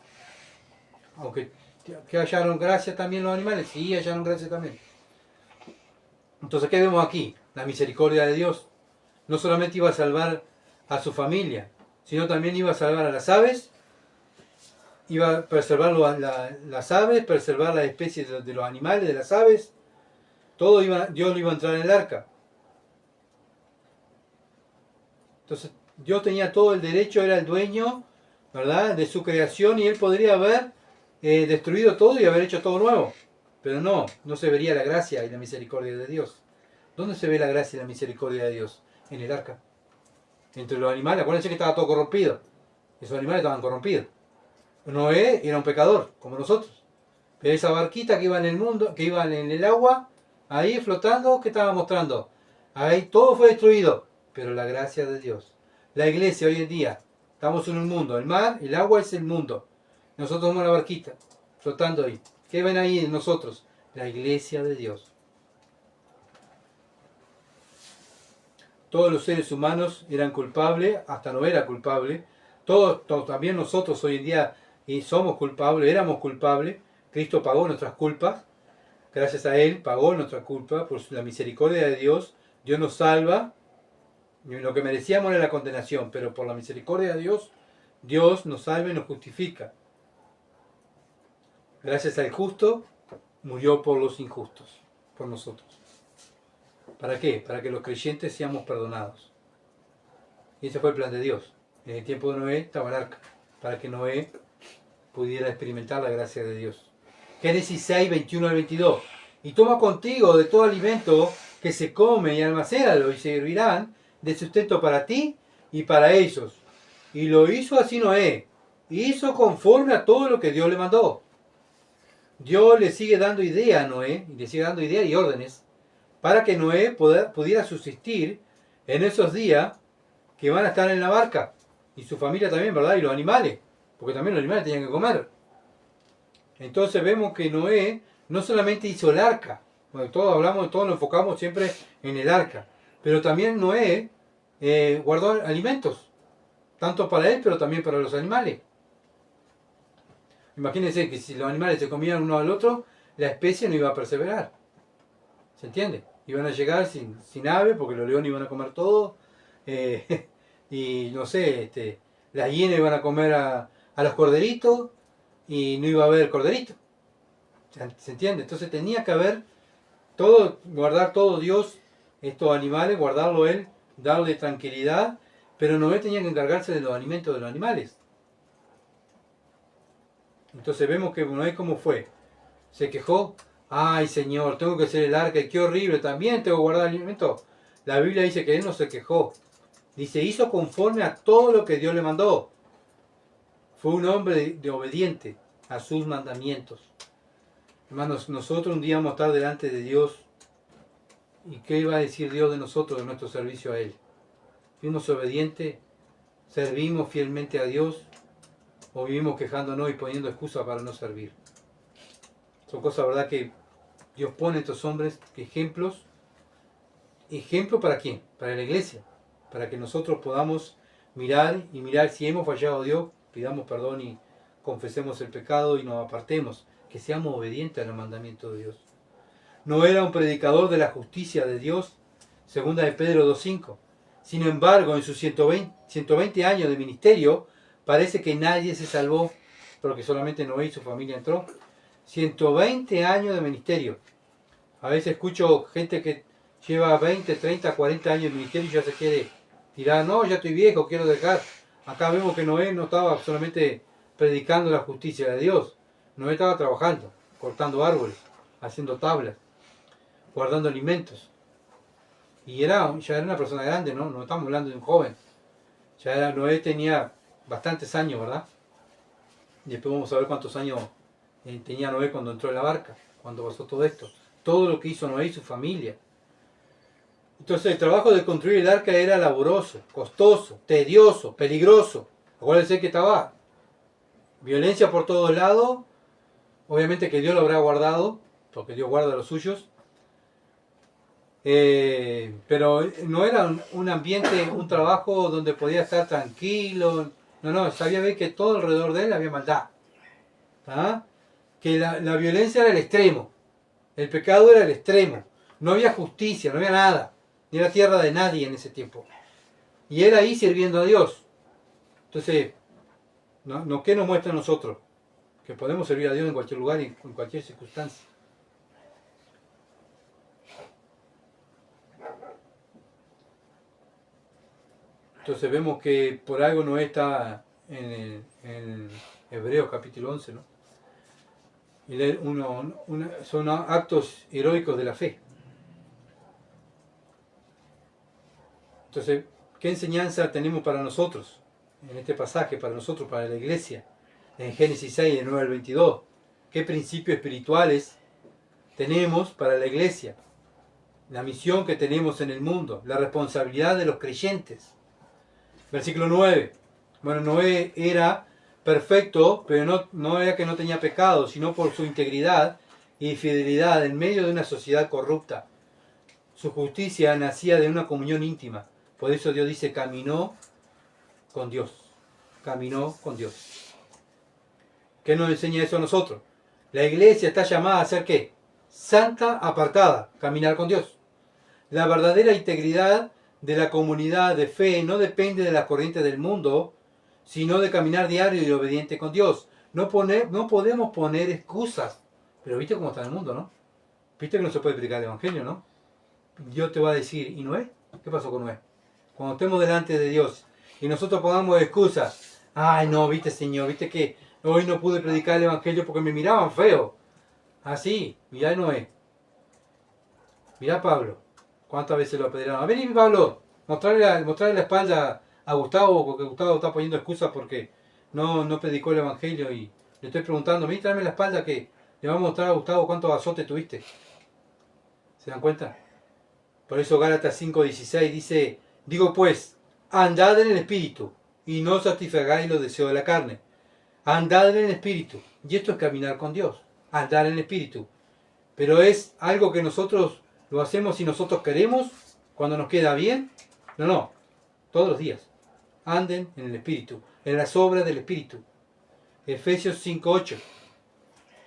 [SPEAKER 1] Aunque que hallaron gracia también los animales, sí, hallaron gracia también. Entonces, ¿qué vemos aquí? La misericordia de Dios. No solamente iba a salvar a su familia, sino también iba a salvar a las aves, iba a preservar las aves, preservar las especies de los animales, de las aves. Dios lo iba a entrar en el arca. Entonces, Dios tenía todo el derecho, era el dueño, ¿verdad?, de su creación, y Él podría haber destruido todo y haber hecho todo nuevo. Pero no se vería la gracia y la misericordia de Dios. ¿Dónde se ve la gracia y la misericordia de Dios? En el arca. Entre los animales, acuérdense que estaba todo corrompido. Esos animales estaban corrompidos. Noé era un pecador, como nosotros. Pero esa barquita que iba en el mundo, que iba en el agua, ahí flotando, ¿qué estaba mostrando? Ahí todo fue destruido, pero la gracia de Dios. La iglesia hoy en día, estamos en un mundo, el mar, el agua es el mundo. Nosotros somos la barquita, flotando ahí. ¿Qué ven ahí en nosotros? La iglesia de Dios. Todos los seres humanos eran culpables, hasta no era culpable. Todos, también nosotros hoy en día somos culpables, éramos culpables. Cristo pagó nuestras culpas. Gracias a Él pagó nuestra culpa por la misericordia de Dios. Dios nos salva. Lo que merecíamos era la condenación, pero por la misericordia de Dios, Dios nos salva y nos justifica. Gracias al justo, murió por los injustos, por nosotros. ¿Para qué? Para que los creyentes seamos perdonados. Y ese fue el plan de Dios. En el tiempo de Noé estaba el arca, para que Noé pudiera experimentar la gracia de Dios. Génesis 6, 21 al 22. Y toma contigo de todo alimento que se come y almacénalo, y servirán de sustento para ti y para ellos. Y lo hizo así Noé. Hizo conforme a todo lo que Dios le mandó. Dios le sigue dando idea a Noé, y le sigue dando ideas y órdenes, para que Noé pudiera subsistir en esos días que van a estar en la barca. Y su familia también, ¿verdad? Y los animales, porque también los animales tenían que comer. Entonces vemos que Noé no solamente hizo el arca, bueno, todos hablamos, todos nos enfocamos siempre en el arca, pero también Noé guardó alimentos, tanto para él, pero también para los animales. Imagínense que si los animales se comían uno al otro, la especie no iba a perseverar. ¿Se entiende? Iban a llegar sin ave, porque los leones iban a comer todo, y no sé, las hienas iban a comer a los corderitos, y no iba a haber corderito. ¿Se entiende? Entonces tenía que haber todo, guardar todo Dios, estos animales, guardarlo él, darle tranquilidad, pero Noé tenía que encargarse de los alimentos de los animales. Entonces vemos que Noé cómo fue. Se quejó, ay Señor, tengo que hacer el arca, y qué horrible, también tengo que guardar alimentos. La Biblia dice que él no se quejó. Dice, hizo conforme a todo lo que Dios le mandó. Fue un hombre de obediente a sus mandamientos. Hermanos, nosotros un día vamos a estar delante de Dios. ¿Y qué iba a decir Dios de nosotros, de nuestro servicio a Él? ¿Fuimos obedientes? ¿Servimos fielmente a Dios? ¿O vivimos quejándonos y poniendo excusas para no servir? Son cosas, ¿verdad?, que Dios pone a estos hombres ejemplos. ¿Ejemplo para quién? Para la iglesia. Para que nosotros podamos mirar si hemos fallado a Dios, pidamos perdón y confesemos el pecado y nos apartemos. Que seamos obedientes a los mandamientos de Dios. No era un predicador de la justicia de Dios, segunda de Pedro 2.5. Sin embargo, en sus 120 años de ministerio, parece que nadie se salvó, porque solamente Noé y su familia entró. 120 años de ministerio. A veces escucho gente que lleva 20, 30, 40 años de ministerio y ya se quiere tirar. No, ya estoy viejo, quiero dejar. Acá vemos que Noé no estaba solamente predicando la justicia de Dios. Noé estaba trabajando, cortando árboles, haciendo tablas, guardando alimentos. Y ya era una persona grande, ¿no? No estamos hablando de un joven. Noé tenía bastantes años, ¿verdad? Y después vamos a ver cuántos años tenía Noé cuando entró en la barca, cuando pasó todo esto. Todo lo que hizo Noé y su familia. Entonces el trabajo de construir el arca era laborioso, costoso, tedioso, peligroso. Acuérdense que estaba violencia por todos lados. Obviamente que Dios lo habrá guardado, porque Dios guarda los suyos. Pero no era un ambiente, un trabajo donde podía estar tranquilo. No, sabía ver que todo alrededor de él había maldad. ¿Ah? Que la violencia era el extremo. El pecado era el extremo. No había justicia, no había nada. Ni era tierra de nadie en ese tiempo. Y él ahí sirviendo a Dios. Entonces, ¿qué nos muestra a nosotros? Que podemos servir a Dios en cualquier lugar y en cualquier circunstancia. Entonces vemos que por algo Noé está en Hebreos capítulo 11, ¿no? Y leer son actos heroicos de la fe. Entonces, ¿qué enseñanza tenemos para nosotros en este pasaje, para nosotros, para la iglesia? En Génesis 6, de 9 al 22. ¿Qué principios espirituales tenemos para la iglesia? La misión que tenemos en el mundo, la responsabilidad de los creyentes. Versículo 9. Bueno, Noé era perfecto, pero no era que no tenía pecado, sino por su integridad y fidelidad en medio de una sociedad corrupta. Su justicia nacía de una comunión íntima. Por eso Dios dice, caminó con Dios. Caminó con Dios. ¿Qué nos enseña eso a nosotros? La iglesia está llamada a ser ¿qué? Santa, apartada, caminar con Dios. La verdadera integridad de la comunidad de fe no depende de las corrientes del mundo, sino de caminar diario y obediente con Dios. No podemos poner excusas. Pero viste cómo está el mundo, ¿no? Viste que no se puede predicar el evangelio, ¿no? Dios te va a decir, ¿y Noé? ¿Qué pasó con Noé? Cuando estemos delante de Dios y nosotros pongamos excusas, ay no, viste Señor, viste que hoy no pude predicar el evangelio porque me miraban feo. Así, mirá Noé. Mirá Pablo. ¿Cuántas veces lo apedrearon? Vení Pablo, mostrarle la espalda a Gustavo, porque Gustavo está poniendo excusas porque no predicó el evangelio y le estoy preguntando, vení, tráeme la espalda que le vamos a mostrar a Gustavo cuántos azotes tuviste. ¿Se dan cuenta? Por eso Gálatas 5:16 dice, digo pues, andad en el espíritu y no satisfagáis los deseos de la carne. Andad en el Espíritu. Y esto es caminar con Dios. Andar en el Espíritu. Pero es algo que nosotros lo hacemos si nosotros queremos, cuando nos queda bien. No, no. Todos los días. Anden en el Espíritu. En las obras del Espíritu. Efesios 5:8.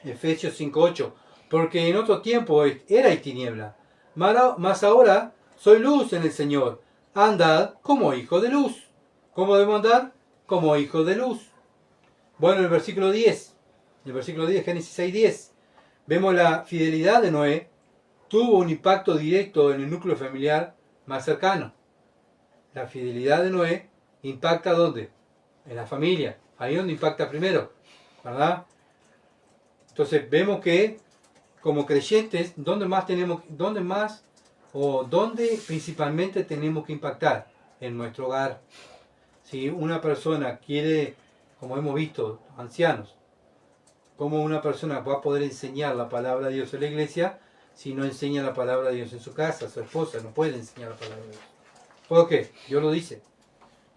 [SPEAKER 1] Efesios 5:8. Porque en otro tiempo erais tiniebla, mas ahora soy luz en el Señor. Andad como hijos de luz. ¿Cómo debemos andar? Como hijos de luz. Bueno, el versículo 10. El versículo 10, Génesis 6:10. Vemos la fidelidad de Noé. Tuvo un impacto directo en el núcleo familiar más cercano. La fidelidad de Noé impacta ¿dónde? En la familia. Ahí es donde impacta primero, ¿verdad? Entonces vemos que como creyentes, ¿dónde principalmente tenemos que impactar? En nuestro hogar. Si una persona quiere, como hemos visto, ancianos, ¿cómo una persona va a poder enseñar la palabra de Dios en la iglesia si no enseña la palabra de Dios en su casa? Su esposa no puede enseñar la palabra de Dios. ¿Por qué? Dios lo dice.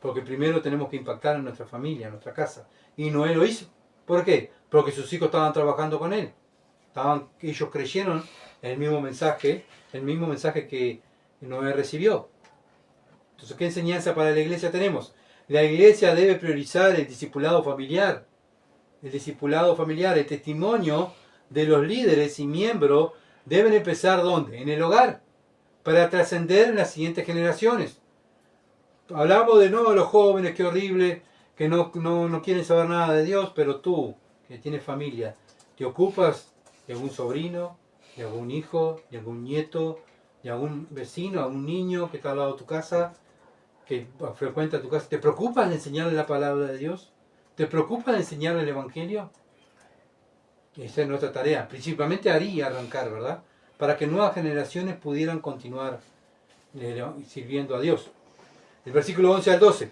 [SPEAKER 1] Porque primero tenemos que impactar en nuestra familia, en nuestra casa. Y Noé lo hizo. ¿Por qué? Porque sus hijos estaban trabajando con él. Ellos creyeron en el mismo mensaje que Noé recibió. Entonces, ¿qué enseñanza para la iglesia tenemos? La iglesia debe priorizar el discipulado familiar. El discipulado familiar, el testimonio de los líderes y miembros deben empezar ¿dónde? En el hogar, para trascender en las siguientes generaciones. Hablamos de los jóvenes, qué horrible, que no quieren saber nada de Dios, pero tú, que tienes familia, te ocupas de algún sobrino, de algún hijo, de algún nieto, de algún vecino, algún niño que está al lado de tu casa, que frecuenta tu casa. ¿Te preocupas de enseñarle la palabra de Dios? ¿Te preocupas de enseñarle el Evangelio? Esa es nuestra tarea. Principalmente arrancar, ¿verdad? Para que nuevas generaciones pudieran continuar sirviendo a Dios. El versículo 11 al 12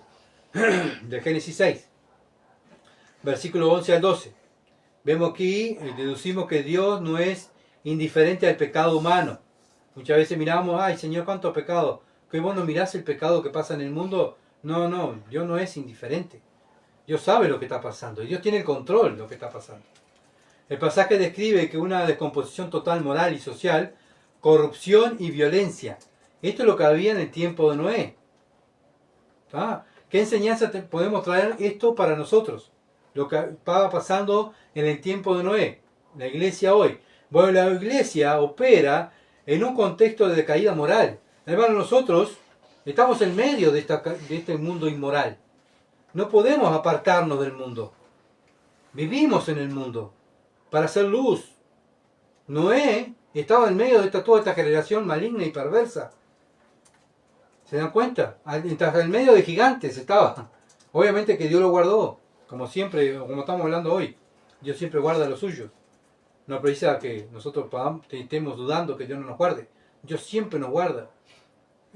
[SPEAKER 1] de Génesis 6. Versículo 11 al 12. Vemos aquí, deducimos que Dios no es indiferente al pecado humano. Muchas veces miramos, ay Señor, cuánto pecado. Que vos no mirás el pecado que pasa en el mundo. No, Dios no es indiferente. Dios sabe lo que está pasando y Dios tiene el control de lo que está pasando. El pasaje describe que una descomposición total moral y social, corrupción y violencia. Esto es lo que había en el tiempo de Noé. ¿Qué enseñanza podemos traer esto para nosotros? Lo que estaba pasando en el tiempo de Noé, la iglesia hoy. Bueno, la iglesia opera en un contexto de decaída moral. Hermano, nosotros estamos en medio de este mundo inmoral. No podemos apartarnos del mundo. Vivimos en el mundo para hacer luz. Noé estaba en medio de toda esta generación maligna y perversa. ¿Se dan cuenta? En medio de gigantes estaba. Obviamente que Dios lo guardó. Como siempre, como estamos hablando hoy. Dios siempre guarda los suyos. No precisa que nosotros estemos dudando que Dios no nos guarde. Dios siempre nos guarda.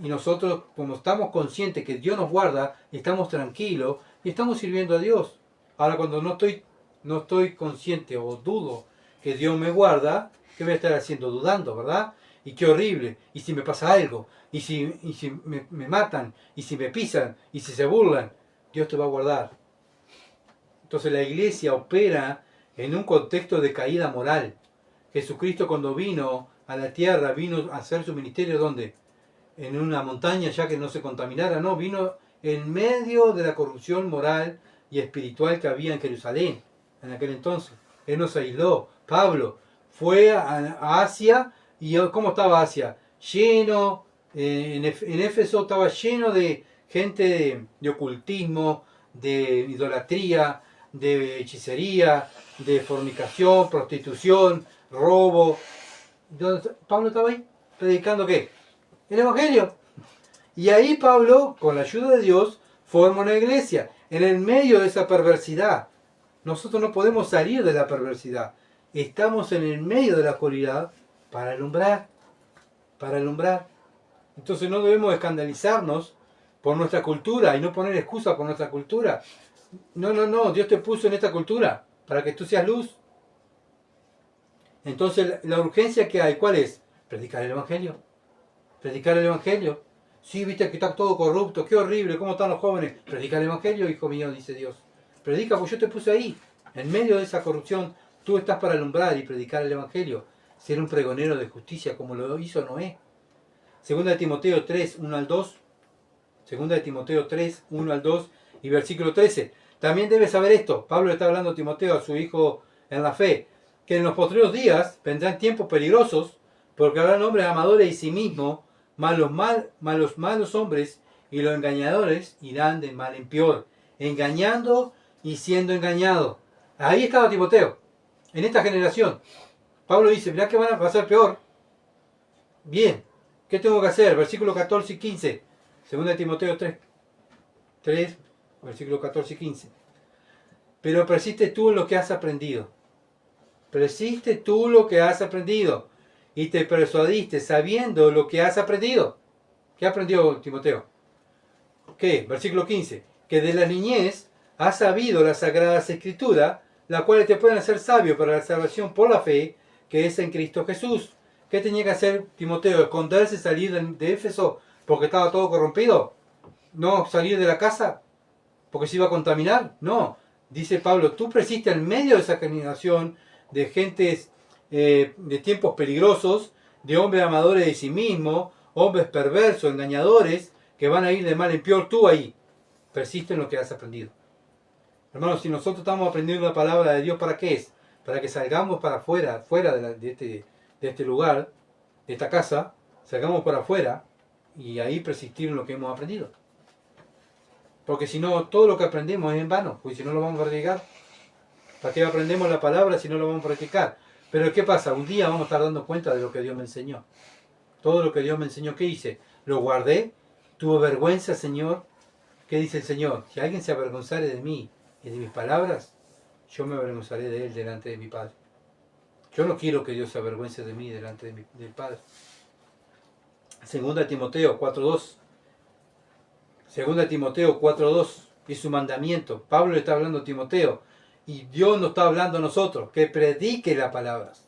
[SPEAKER 1] Y nosotros, como estamos conscientes que Dios nos guarda, estamos tranquilos y estamos sirviendo a Dios. Ahora, cuando no estoy consciente o dudo que Dios me guarda, ¿qué voy a estar haciendo? Dudando, ¿verdad? Y qué horrible. ¿Y si me pasa algo? ¿Y si me matan? ¿Y si me pisan? ¿Y si se burlan? Dios te va a guardar. Entonces la iglesia opera en un contexto de caída moral. Jesucristo cuando vino a la tierra, vino a hacer su ministerio ¿dónde? En una montaña ya que no se contaminara, no, vino en medio de la corrupción moral y espiritual que había en Jerusalén en aquel entonces. Él nos aisló. Pablo fue a Asia y ¿cómo estaba Asia? Lleno, en Éfeso estaba lleno de gente de ocultismo, de idolatría, de hechicería, de fornicación, prostitución, robo. Pablo estaba ahí predicando ¿qué? El Evangelio. Y ahí Pablo, con la ayuda de Dios, forma una iglesia en el medio de esa perversidad. Nosotros no podemos salir de la perversidad. Estamos en el medio de la oscuridad para alumbrar. Entonces no debemos escandalizarnos por nuestra cultura y no poner excusa por nuestra cultura. No, Dios te puso en esta cultura para que tú seas luz. Entonces la urgencia que hay, ¿cuál es? Predicar el Evangelio. Predicar el Evangelio. Sí, viste que está todo corrupto, qué horrible, cómo están los jóvenes. Predica el Evangelio, hijo mío, dice Dios. Predica, pues yo te puse ahí. En medio de esa corrupción, tú estás para alumbrar y predicar el Evangelio, ser un pregonero de justicia como lo hizo Noé. Segunda de Timoteo 3, 1 al 2. Segunda de Timoteo 3, 1 al 2 y versículo 13. También debes saber esto. Pablo le está hablando a Timoteo, a su hijo en la fe, que en los posteriores días vendrán tiempos peligrosos, porque habrán hombres amadores de sí mismos, malos hombres, y los engañadores irán de mal en peor, engañando y siendo engañados. Ahí estaba Timoteo, en esta generación. Pablo dice, mirá que van a pasar peor. Bien, ¿qué tengo que hacer? Versículo 14 y 15. Segunda de Timoteo 3, versículo 14 y 15. Pero persiste tú en lo que has aprendido. Persiste tú lo que has aprendido. Y te persuadiste sabiendo lo que has aprendido. ¿Qué aprendió Timoteo? ¿Qué? Versículo 15. Que de la niñez has sabido las sagradas escrituras, las cuales te pueden hacer sabio para la salvación por la fe que es en Cristo Jesús. ¿Qué tenía que hacer Timoteo? ¿Esconderse, salir de Éfeso porque estaba todo corrompido? ¿No salir de la casa porque se iba a contaminar? No. Dice Pablo, tú persistes en medio de esa generación de gentes, de tiempos peligrosos, de hombres amadores de sí mismos, hombres perversos, engañadores, que van a ir de mal en peor. Tú ahí persiste en lo que has aprendido. Hermanos, si nosotros estamos aprendiendo la palabra de Dios, ¿para qué es? Para que salgamos para afuera, fuera de este lugar, de esta casa, salgamos para afuera y ahí persistir en lo que hemos aprendido. Porque si no, todo lo que aprendemos es en vano, porque si no lo vamos a practicar. ¿Para qué aprendemos la palabra si no lo vamos a practicar? Pero ¿qué pasa? Un día vamos a estar dando cuenta de lo que Dios me enseñó. Todo lo que Dios me enseñó, ¿qué hice? Lo guardé, tuve vergüenza, Señor. ¿Qué dice el Señor? Si alguien se avergonzare de mí y de mis palabras, yo me avergonzaré de él delante de mi Padre. Yo no quiero que Dios se avergüence de mí delante del Padre. Segunda Timoteo 4.2. Segunda Timoteo 4.2 y su mandamiento. Pablo le está hablando a Timoteo y Dios nos está hablando a nosotros. Que predique las palabras.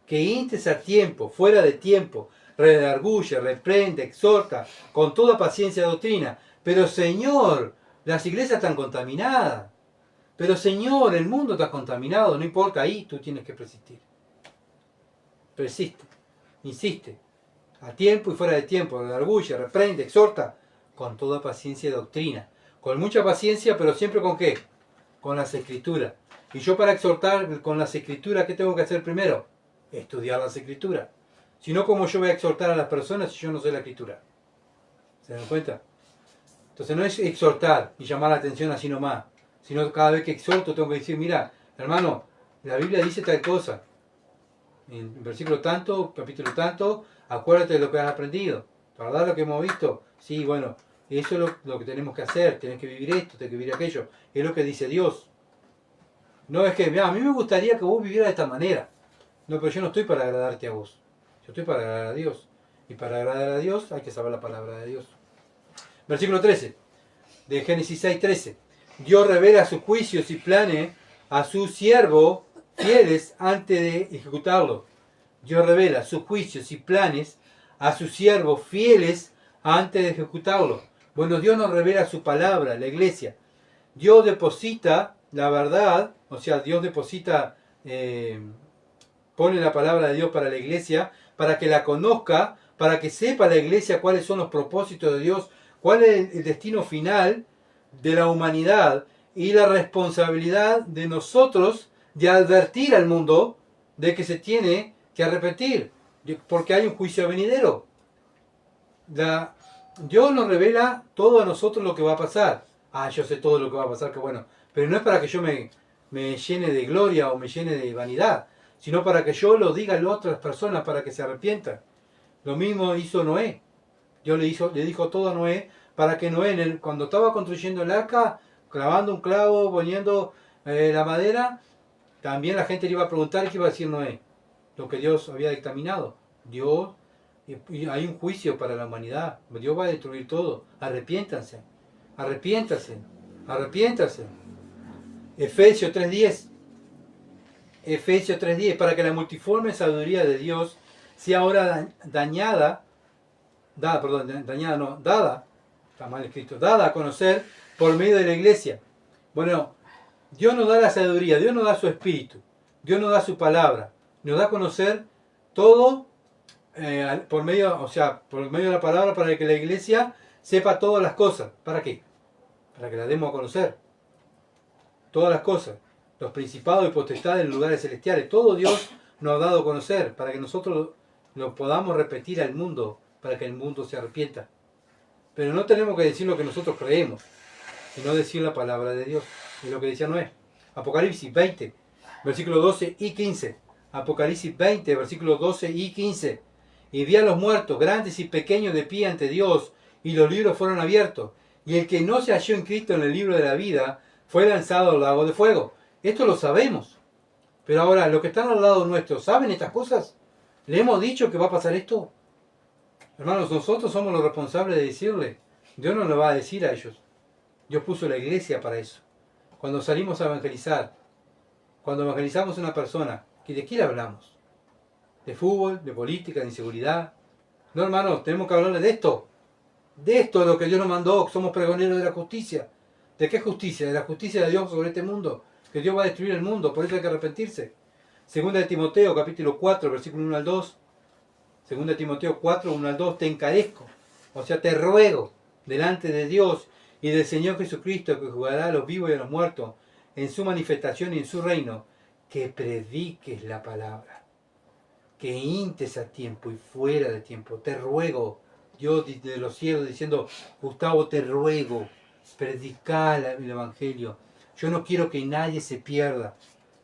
[SPEAKER 1] Que instes a tiempo, fuera de tiempo. Redarguye, reprende, exhorta, con toda paciencia doctrina. Pero Señor, las iglesias están contaminadas. Pero Señor, el mundo está contaminado. No importa, ahí tú tienes que persistir. Persiste, insiste. A tiempo y fuera de tiempo. Redarguye, reprende, exhorta. Con toda paciencia y doctrina. Con mucha paciencia, pero siempre ¿con qué? Con las escrituras. Y yo para exhortar con las escrituras, ¿qué tengo que hacer primero? Estudiar las escrituras. Si no, ¿cómo yo voy a exhortar a las personas si yo no sé la escritura? ¿Se dan cuenta? Entonces no es exhortar y llamar la atención así nomás. Sino cada vez que exhorto tengo que decir, mira, hermano, la Biblia dice tal cosa. En versículo tanto, capítulo tanto, acuérdate de lo que has aprendido. ¿Verdad lo que hemos visto? Sí, bueno, eso es lo que tenemos que hacer. Tenés que vivir esto, tenés que vivir aquello. Es lo que dice Dios. No es que, mira, a mí me gustaría que vos vivieras de esta manera. No, pero yo no estoy para agradarte a vos. Yo estoy para agradar a Dios. Y para agradar a Dios hay que saber la palabra de Dios. Versículo 13. De Génesis 6:13. Dios revela sus juicios y planes a su siervo fieles antes de ejecutarlo. Dios revela sus juicios y planes a sus siervos fieles antes de ejecutarlo. Bueno, Dios nos revela su palabra, la iglesia. Dios deposita la verdad, o sea, Dios deposita, pone la palabra de Dios para la iglesia, para que la conozca, para que sepa la iglesia cuáles son los propósitos de Dios, cuál es el destino final de la humanidad y la responsabilidad de nosotros de advertir al mundo de que se tiene que arrepentir, porque hay un juicio venidero. Dios nos revela todo a nosotros lo que va a pasar. Ah, yo sé todo lo que va a pasar, que bueno. Pero no es para que yo me llene de gloria o me llene de vanidad, sino para que yo lo diga a otras personas para que se arrepientan. Lo mismo hizo Noé. Dios le dijo todo a Noé para que Noé, cuando estaba construyendo el arca, clavando un clavo, poniendo la madera, también la gente le iba a preguntar qué iba a decir Noé. Lo que Dios había dictaminado. Dios, y hay un juicio para la humanidad. Dios va a destruir todo. Arrepiéntanse. Arrepiéntanse. Arrepiéntanse. Efesios 3:10. Efesios 3:10. Para que la multiforme sabiduría de Dios sea ahora dada, está mal escrito, dada a conocer por medio de la iglesia. Bueno, Dios nos da la sabiduría, Dios nos da su espíritu, Dios nos da su palabra, nos da a conocer todo por medio de la palabra para que la iglesia sepa todas las cosas. ¿Para qué? Para que las demos a conocer. Todas las cosas. Los principados y potestades en los lugares celestiales. Todo Dios nos ha dado a conocer para que nosotros lo podamos repetir al mundo, para que el mundo se arrepienta. Pero no tenemos que decir lo que nosotros creemos, sino decir la palabra de Dios. Es lo que decía Noé. Apocalipsis 20, versículos 12 y 15. Apocalipsis 20, versículos 12 y 15. Y vi a los muertos, grandes y pequeños, de pie ante Dios, y los libros fueron abiertos. Y el que no se halló en Cristo en el libro de la vida fue lanzado al lago de fuego. Esto lo sabemos. Pero ahora, los que están al lado nuestro, ¿saben estas cosas? ¿Le hemos dicho que va a pasar esto? Hermanos, nosotros somos los responsables de decirle. Dios no lo va a decir a ellos. Dios puso la iglesia para eso. Cuando salimos a evangelizar, cuando evangelizamos a una persona, ¿de qué le hablamos? ¿De fútbol? ¿De política? ¿De inseguridad? No, hermanos, tenemos que hablarle de esto. De esto es lo que Dios nos mandó. Somos pregoneros de la justicia. ¿De qué justicia? De la justicia de Dios sobre este mundo. Que Dios va a destruir el mundo, por eso hay que arrepentirse. Segunda de Timoteo, capítulo 4, versículo 1 al 2. Segunda de Timoteo 4, 1 al 2. Te encarezco, o sea, te ruego, delante de Dios y del Señor Jesucristo, que juzgará a los vivos y a los muertos, en su manifestación y en su reino, que prediques la palabra. Que intes a tiempo y fuera de tiempo. Te ruego, Dios de los cielos diciendo, Gustavo, te ruego, predicar el Evangelio. Yo no quiero que nadie se pierda.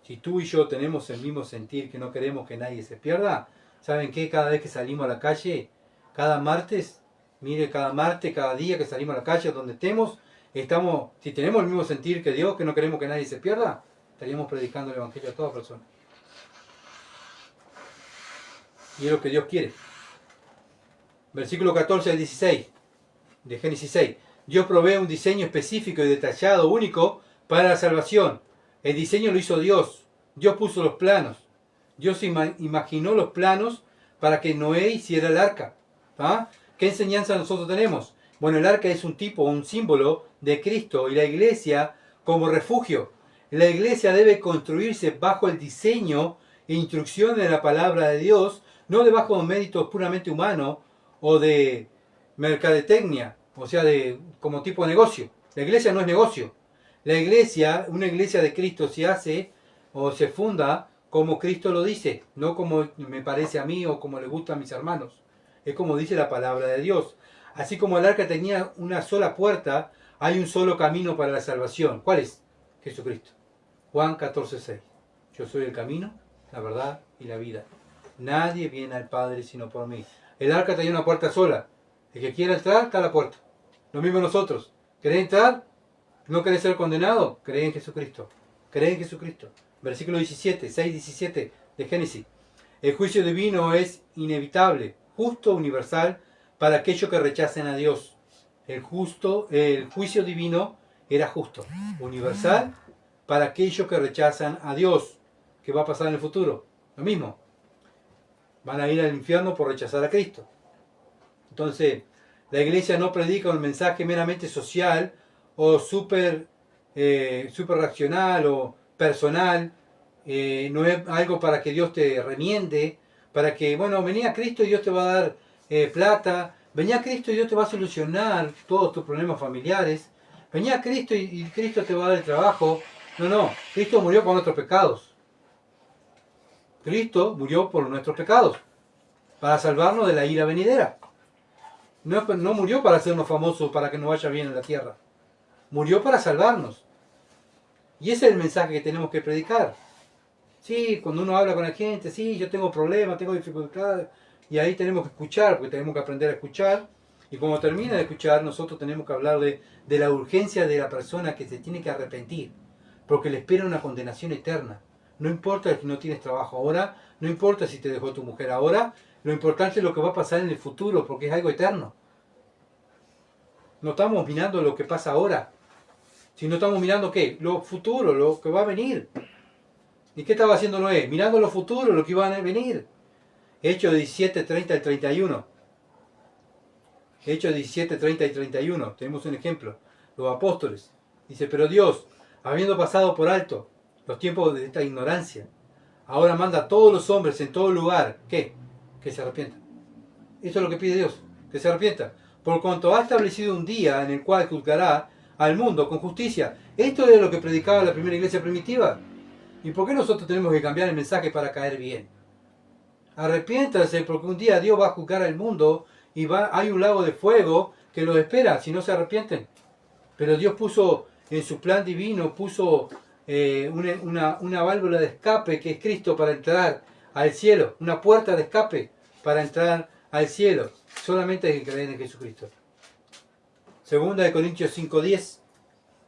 [SPEAKER 1] Si tú y yo tenemos el mismo sentir, que no queremos que nadie se pierda, ¿saben qué? Cada vez que salimos a la calle, cada martes, mire, cada martes, cada día que salimos a la calle, donde estemos, si tenemos el mismo sentir que Dios, que no queremos que nadie se pierda, estaríamos predicando el Evangelio a toda persona. Y es lo que Dios quiere. Versículo 14 al 16 de Génesis 6. Dios provee un diseño específico y detallado, único, para la salvación. El diseño lo hizo Dios. Dios puso los planos. Dios imaginó los planos para que Noé hiciera el arca. ¿Ah? ¿Qué enseñanza nosotros tenemos? Bueno, el arca es un tipo, un símbolo de Cristo y la iglesia como refugio. La iglesia debe construirse bajo el diseño e instrucción de la palabra de Dios, no debajo de méritos puramente humanos o de mercadotecnia, o sea, como tipo de negocio. La iglesia no es negocio. La iglesia, una iglesia de Cristo, se hace o se funda como Cristo lo dice, no como me parece a mí o como le gusta a mis hermanos. Es como dice la palabra de Dios. Así como el arca tenía una sola puerta, hay un solo camino para la salvación. ¿Cuál es? Jesucristo. Juan 14:6. Yo soy el camino, la verdad y la vida. Nadie viene al Padre sino por mí. El arca tenía una puerta sola. El que quiera entrar, está a la puerta. Lo mismo nosotros. ¿Querés entrar? ¿No querés ser condenado? Cree en Jesucristo. Cree en Jesucristo. Versículo 17, 6-17 de Génesis. El juicio divino es inevitable, justo, universal, para aquellos que rechacen a Dios. El juicio divino era justo, universal, para aquellos que rechazan a Dios. ¿Qué va a pasar en el futuro? Lo mismo. Van a ir al infierno por rechazar a Cristo. Entonces, la iglesia no predica un mensaje meramente social o super racional o personal. No es algo para que Dios te remiende, para que, bueno, vení a Cristo y Dios te va a dar plata, vení a Cristo y Dios te va a solucionar todos tus problemas familiares, vení a Cristo y Cristo te va a dar el trabajo. No, Cristo murió por nuestros pecados. Cristo murió por nuestros pecados, para salvarnos de la ira venidera. No murió para hacernos famosos, para que nos vaya bien en la tierra. Murió para salvarnos. Y ese es el mensaje que tenemos que predicar. Sí, cuando uno habla con la gente, sí, yo tengo problemas, tengo dificultades, y ahí tenemos que escuchar, porque tenemos que aprender a escuchar. Y cuando termina de escuchar, nosotros tenemos que hablarle de la urgencia de la persona que se tiene que arrepentir, porque le espera una condenación eterna. No importa si no tienes trabajo ahora, no importa si te dejó tu mujer ahora, lo importante es lo que va a pasar en el futuro, porque es algo eterno. No estamos mirando lo que pasa ahora, sino estamos mirando ¿qué? Lo futuro, lo que va a venir. ¿Y qué estaba haciendo Noé? Mirando lo futuro, lo que iba a venir. Hechos 17, 30 y 31. Hechos 17, 30 y 31. Tenemos un ejemplo. Los apóstoles. Dice, pero Dios, habiendo pasado por alto los tiempos de esta ignorancia, ahora manda a todos los hombres en todo lugar, ¿qué? Que se arrepientan. Eso es lo que pide Dios, que se arrepienta. Por cuanto ha establecido un día en el cual juzgará al mundo con justicia. Esto es lo que predicaba la primera iglesia primitiva. ¿Y por qué nosotros tenemos que cambiar el mensaje para caer bien? Arrepiéntanse porque un día Dios va a juzgar al mundo y hay un lago de fuego que los espera si no se arrepienten. Pero Dios puso en su plan divino, puso una válvula de escape que es Cristo para entrar al cielo, una puerta de escape para entrar al cielo. Solamente hay que creer en Jesucristo. Segunda de Corintios 5:10.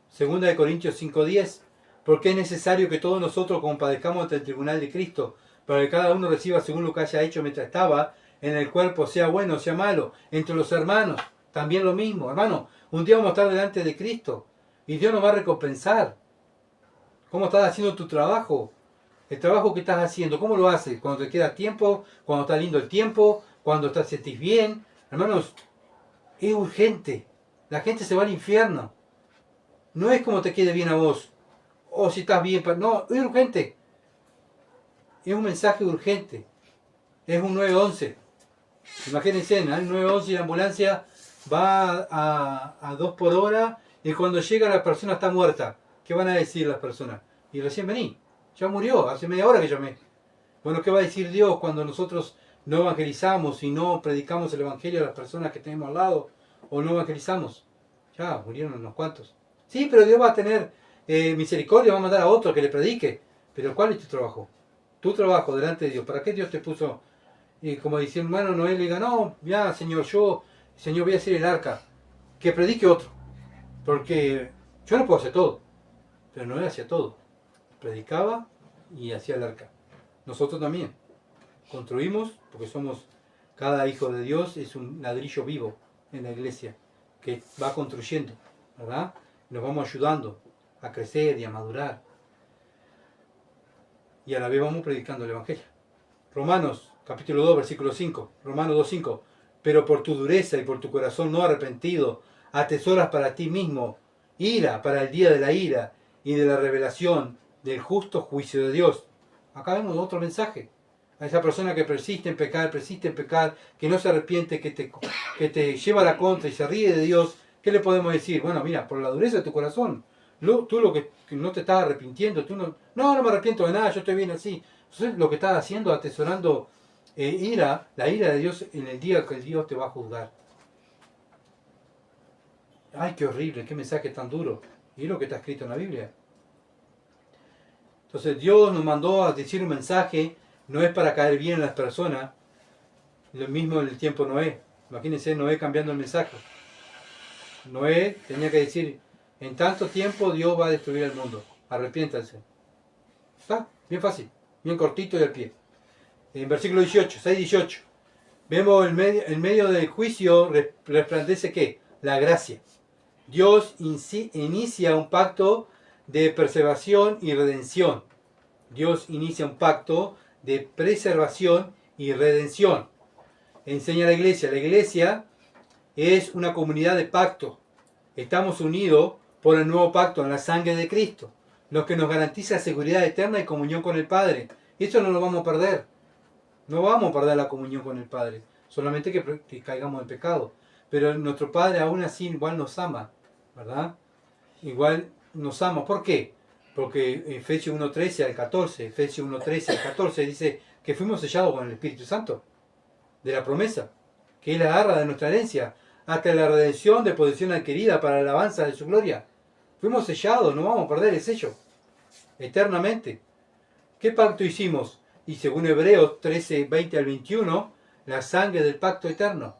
[SPEAKER 1] Segunda de Corintios 5:10. Porque es necesario que todos nosotros compadezcamos ante el tribunal de Cristo, para que cada uno reciba según lo que haya hecho mientras estaba en el cuerpo, sea bueno o sea malo. Entre los hermanos, también lo mismo. Hermano, un día vamos a estar delante de Cristo y Dios nos va a recompensar. ¿Cómo estás haciendo tu trabajo? El trabajo que estás haciendo, ¿cómo lo haces? Cuando te queda tiempo, cuando está lindo el tiempo, cuando te sentís bien. Hermanos, es urgente. La gente se va al infierno. No es como te quede bien a vos. O si estás bien. No, es urgente. Es un mensaje urgente. Es un 911. Imagínense, ¿no? El 911 y la ambulancia va a 2 por hora y cuando llega la persona está muerta. ¿Qué van a decir las personas? Y recién vení. Ya murió, hace media hora que llamé. Bueno, ¿qué va a decir Dios cuando nosotros no evangelizamos y no predicamos el evangelio a las personas que tenemos al lado? O no evangelizamos. Ya, murieron unos cuantos. Sí, pero Dios va a tener misericordia, va a mandar a otro que le predique. Pero ¿cuál es tu trabajo? Tu trabajo delante de Dios. ¿Para qué Dios te puso? Y como decía hermano Noé, le diga, no, ya Señor, Señor, voy a hacer el arca. Que predique otro. Porque yo no puedo hacer todo. Pero Noé hacía todo. Predicaba y hacía el arca. Nosotros también. Construimos, porque somos, cada hijo de Dios es un ladrillo vivo en la iglesia, que va construyendo, ¿verdad? Nos vamos ayudando a crecer y a madurar. Y a la vez vamos predicando el Evangelio. Romanos, capítulo 2, versículo 5. Romanos 2:5. Pero por tu dureza y por tu corazón no arrepentido, atesoras para ti mismo ira para el día de la ira y de la revelación del justo juicio de Dios. Acá vemos otro mensaje. A esa persona que persiste en pecar, que no se arrepiente, que te lleva a la contra y se ríe de Dios, ¿qué le podemos decir? Bueno, mira, por la dureza de tu corazón, tú lo que no te estás arrepintiendo, tú no me arrepiento de nada, yo estoy bien así. Entonces lo que estás haciendo, atesorando la ira de Dios en el día que Dios te va a juzgar. Ay, qué horrible, qué mensaje tan duro. Y es lo que está escrito en la Biblia. Entonces Dios nos mandó a decir un mensaje, no es para caer bien a las personas. Lo mismo en el tiempo de Noé. Imagínense Noé cambiando el mensaje. Noé tenía que decir, en tanto tiempo Dios va a destruir el mundo. Arrepiéntanse. Está bien fácil, bien cortito y al pie. En versículo 18, 6:18. Vemos en medio del juicio resplandece ¿qué? La gracia. Dios inicia un pacto de preservación y redención. Dios inicia un pacto de preservación y redención. Enseña a la iglesia. La iglesia es una comunidad de pacto. Estamos unidos por el nuevo pacto en la sangre de Cristo, lo que nos garantiza seguridad eterna y comunión con el Padre. Eso no lo vamos a perder. No vamos a perder la comunión con el Padre, solamente que caigamos en pecado. Pero nuestro Padre aún así igual nos ama, ¿verdad? Igual nos ama. ¿Por qué? Porque Efesios 1:13 al 14, Efesios 1:13 al 14 dice que fuimos sellados con el Espíritu Santo, de la promesa, que es la arra de nuestra herencia, hasta la redención de posesión adquirida para la alabanza de su gloria. Fuimos sellados, no vamos a perder el sello, eternamente. ¿Qué pacto hicimos? Y según Hebreos 13:20 al 21, la sangre del pacto eterno.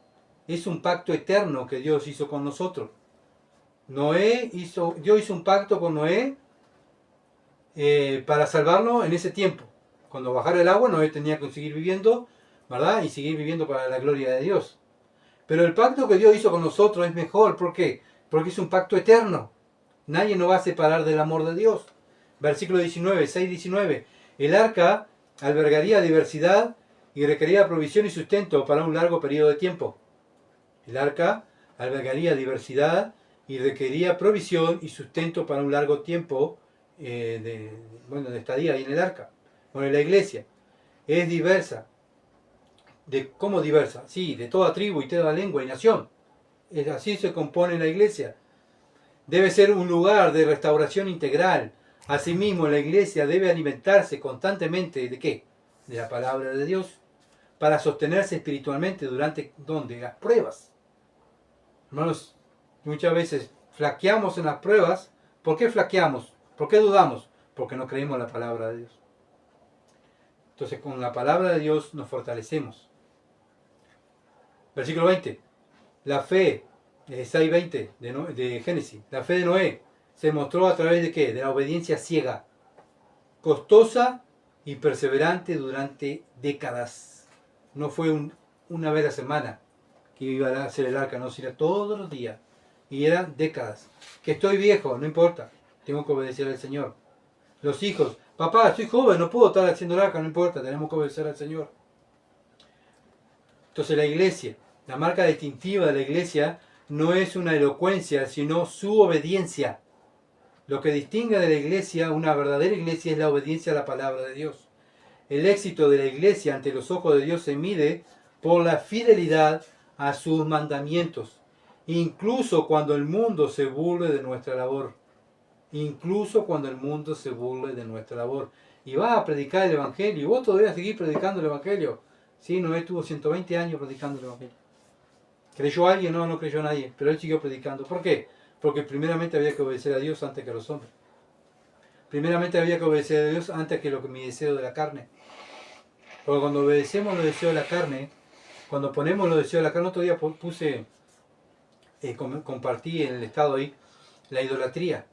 [SPEAKER 1] Es un pacto eterno que Dios hizo con nosotros. Dios hizo un pacto con Noé para salvarlo en ese tiempo. Cuando bajara el agua, Noé tenía que seguir viviendo, ¿verdad? Y seguir viviendo para la gloria de Dios. Pero el pacto que Dios hizo con nosotros es mejor. ¿Por qué? Porque es un pacto eterno. Nadie nos va a separar del amor de Dios. Versículo 19, 6:19. El arca albergaría diversidad y requería provisión y sustento para un largo periodo de tiempo. El arca albergaría diversidad y requería provisión y sustento para un largo tiempo de estadía ahí en el arca. Bueno, la iglesia es diversa. ¿Cómo diversa? Sí, de toda tribu y toda lengua y nación. Así se compone la iglesia. Debe ser un lugar de restauración integral. Asimismo, la iglesia debe alimentarse constantemente ¿de qué? De la palabra de Dios, para sostenerse espiritualmente durante ¿dónde? Las pruebas. Hermanos, muchas veces flaqueamos en las pruebas. ¿Por qué flaqueamos? ¿Por qué dudamos? Porque no creemos en la palabra de Dios. Entonces, con la palabra de Dios nos fortalecemos. Versículo 20. La fe, 6:20 de Génesis. La fe de Noé se mostró a través de ¿qué? De la obediencia ciega, costosa y perseverante durante décadas. No fue una vez a la semana que iba a hacer el arca, no, sino todos los días. Y eran décadas. Que estoy viejo, no importa. Tengo que obedecer al Señor. Los hijos, papá, soy joven, no puedo estar haciendo el arca, no importa, tenemos que obedecer al Señor. Entonces la iglesia, la marca distintiva de la iglesia no es una elocuencia, sino su obediencia. Lo que distingue de la iglesia, una verdadera iglesia, es la obediencia a la palabra de Dios. El éxito de la iglesia ante los ojos de Dios se mide por la fidelidad a sus mandamientos, incluso cuando el mundo se burle de nuestra labor. Incluso cuando el mundo se burle de nuestra labor. Y vas a predicar el Evangelio, y vos todavía seguís predicando el Evangelio. Sí, Noé estuvo 120 años predicando el Evangelio. ¿Creyó alguien? No, no creyó nadie, pero él siguió predicando. ¿Por qué? Porque primeramente había que obedecer a Dios antes que a los hombres. Primeramente había que obedecer a Dios antes que mi deseo de la carne. Porque cuando obedecemos los deseos de la carne, cuando ponemos los deseos de la carne, otro día compartí en el estado ahí, la idolatría.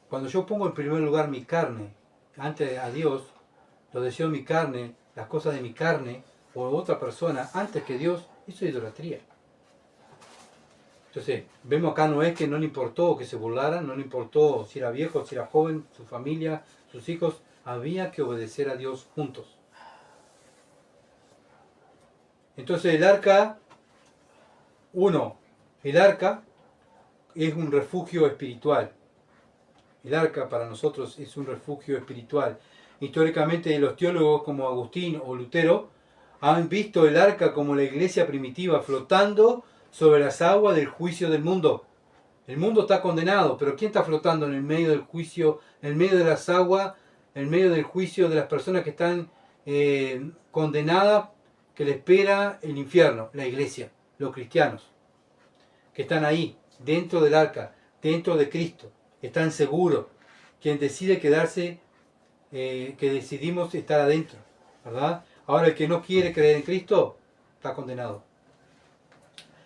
[SPEAKER 1] Cuando yo pongo en primer lugar mi carne, antes a Dios, los deseos de mi carne, las cosas de mi carne, o otra persona, antes que Dios, eso es idolatría. Entonces, vemos acá Noé que no le importó que se burlaran, no le importó si era viejo, si era joven, su familia, sus hijos, había que obedecer a Dios juntos. Entonces el arca es un refugio espiritual. El arca para nosotros es un refugio espiritual. Históricamente los teólogos como Agustín o Lutero han visto el arca como la iglesia primitiva flotando sobre las aguas del juicio del mundo. El mundo está condenado, pero ¿quién está flotando en el medio del juicio, en el medio de las aguas, en el medio del juicio de las personas que están condenadas, que le espera el infierno? La iglesia, los cristianos, que están ahí, dentro del arca, dentro de Cristo, están seguros. Quien decide quedarse, que decidimos estar adentro, ¿verdad? Ahora el que no quiere creer en Cristo, está condenado.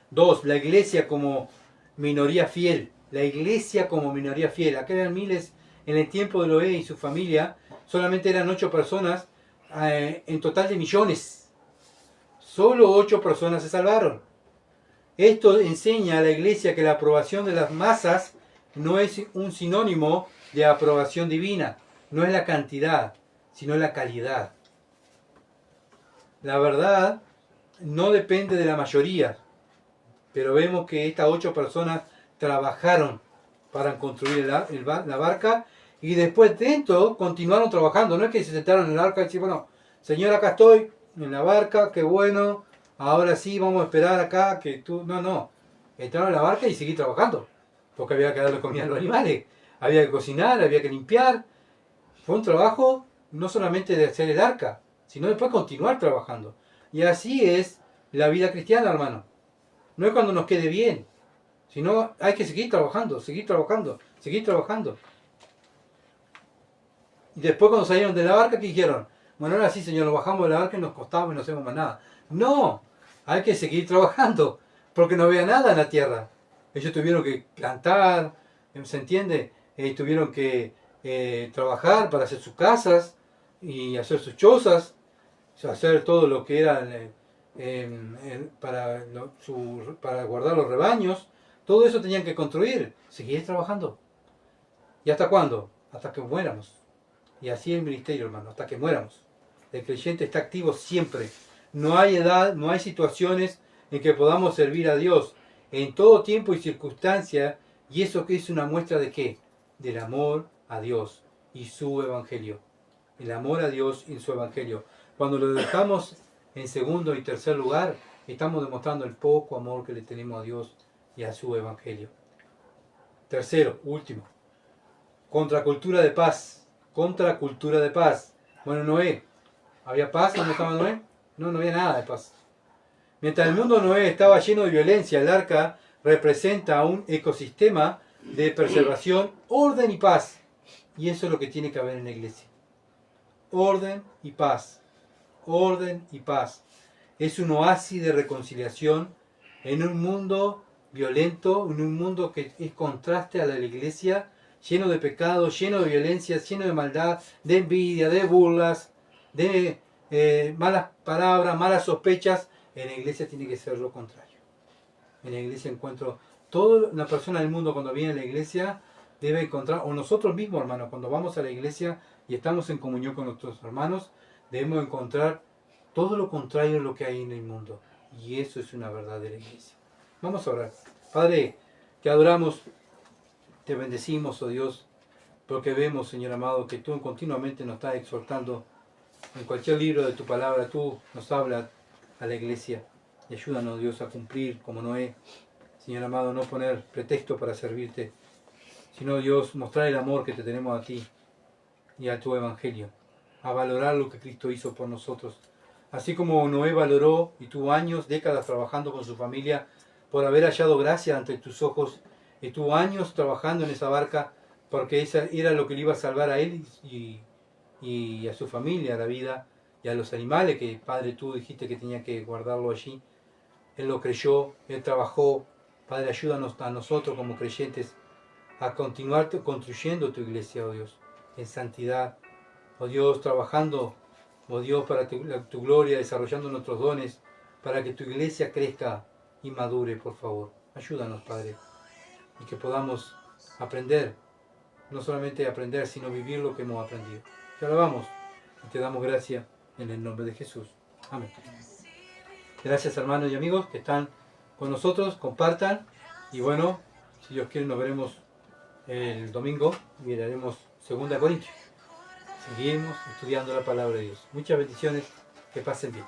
[SPEAKER 1] 2. La iglesia como minoría fiel. La iglesia como minoría fiel. Acá eran miles, en el tiempo de Noé y su familia, solamente eran 8 personas, en total de millones. Solo 8 personas se salvaron. Esto enseña a la iglesia que la aprobación de las masas no es un sinónimo de aprobación divina. No es la cantidad, sino la calidad. La verdad no depende de la mayoría, pero vemos que estas 8 personas trabajaron para construir la barca y después dentro continuaron trabajando. No es que se sentaron en el arca y decían, bueno, Señor, acá estoy en la barca, qué bueno, ahora sí vamos a esperar acá que tú... No. Entraron en la barca y seguí trabajando, porque había que darle comida a los animales, había que cocinar, había que limpiar. Fue un trabajo no solamente de hacer el arca, sino después continuar trabajando. Y así es la vida cristiana, hermano. No es cuando nos quede bien, sino hay que seguir trabajando, seguir trabajando, seguir trabajando. Y después cuando salieron de la barca, ¿qué dijeron? Bueno, ahora sí, Señor, nos bajamos de la barca y nos costamos y no hacemos más nada. No, hay que seguir trabajando, porque no había nada en la tierra. Ellos tuvieron que plantar, ¿se entiende? Tuvieron que trabajar para hacer sus casas y hacer sus chozas, hacer todo lo que era para guardar los rebaños. Todo eso tenían que construir, seguir trabajando. ¿Y hasta cuándo? Hasta que muéramos. Y así es el ministerio, hermano, hasta que muéramos. El creyente está activo siempre. No hay edad, no hay situaciones en que podamos servir a Dios en todo tiempo y circunstancia. ¿Y eso que es una muestra de qué? Del amor a Dios y su evangelio. El amor a Dios y su evangelio. Cuando lo dejamos en segundo y tercer lugar, estamos demostrando el poco amor que le tenemos a Dios y a su evangelio. Tercero, último, contracultura de paz. Contracultura de paz. Bueno, Noé, ¿había paz cuando estaba Noé? No, no había nada de paz. Mientras el mundo Noé estaba lleno de violencia, el arca representa un ecosistema de preservación, orden y paz. Y eso es lo que tiene que haber en la iglesia. Orden y paz. Orden y paz. Es un oasis de reconciliación en un mundo violento, en un mundo que es contraste a la iglesia, lleno de pecado, lleno de violencia, lleno de maldad, de envidia, de burlas, de malas palabras, malas sospechas. En la iglesia tiene que ser lo contrario. En la iglesia encuentro, toda la persona del mundo cuando viene a la iglesia debe encontrar, o nosotros mismos hermanos, cuando vamos a la iglesia y estamos en comunión con nuestros hermanos, debemos encontrar todo lo contrario de lo que hay en el mundo. Y eso es una verdadera iglesia. Vamos a orar. Padre, te adoramos, te bendecimos, oh Dios, porque vemos, Señor amado, que tú continuamente nos estás exhortando. En cualquier libro de tu palabra tú nos hablas a la iglesia. Y ayúdanos, Dios, a cumplir como Noé. Señor amado, no poner pretexto para servirte, sino, Dios, mostrar el amor que te tenemos a ti y a tu evangelio. A valorar lo que Cristo hizo por nosotros. Así como Noé valoró y tuvo años, décadas trabajando con su familia por haber hallado gracia ante tus ojos, y tuvo años trabajando en esa barca porque esa era lo que le iba a salvar a él y a su familia, a la vida y a los animales que, Padre, tú dijiste que tenía que guardarlo allí. Él lo creyó, él trabajó. Padre, ayúdanos a nosotros como creyentes a continuar construyendo tu iglesia, oh Dios, en santidad, oh Dios, trabajando, oh Dios, para tu gloria, desarrollando nuestros dones, para que tu iglesia crezca y madure, por favor. Ayúdanos, Padre, y que podamos aprender, no solamente aprender, sino vivir lo que hemos aprendido. Te alabamos y te damos gracias en el nombre de Jesús. Amén. Gracias, hermanos y amigos que están con nosotros, compartan, y bueno, si Dios quiere nos veremos el domingo y miraremos 2 Corintios. Seguimos estudiando la palabra de Dios. Muchas bendiciones, que pasen bien.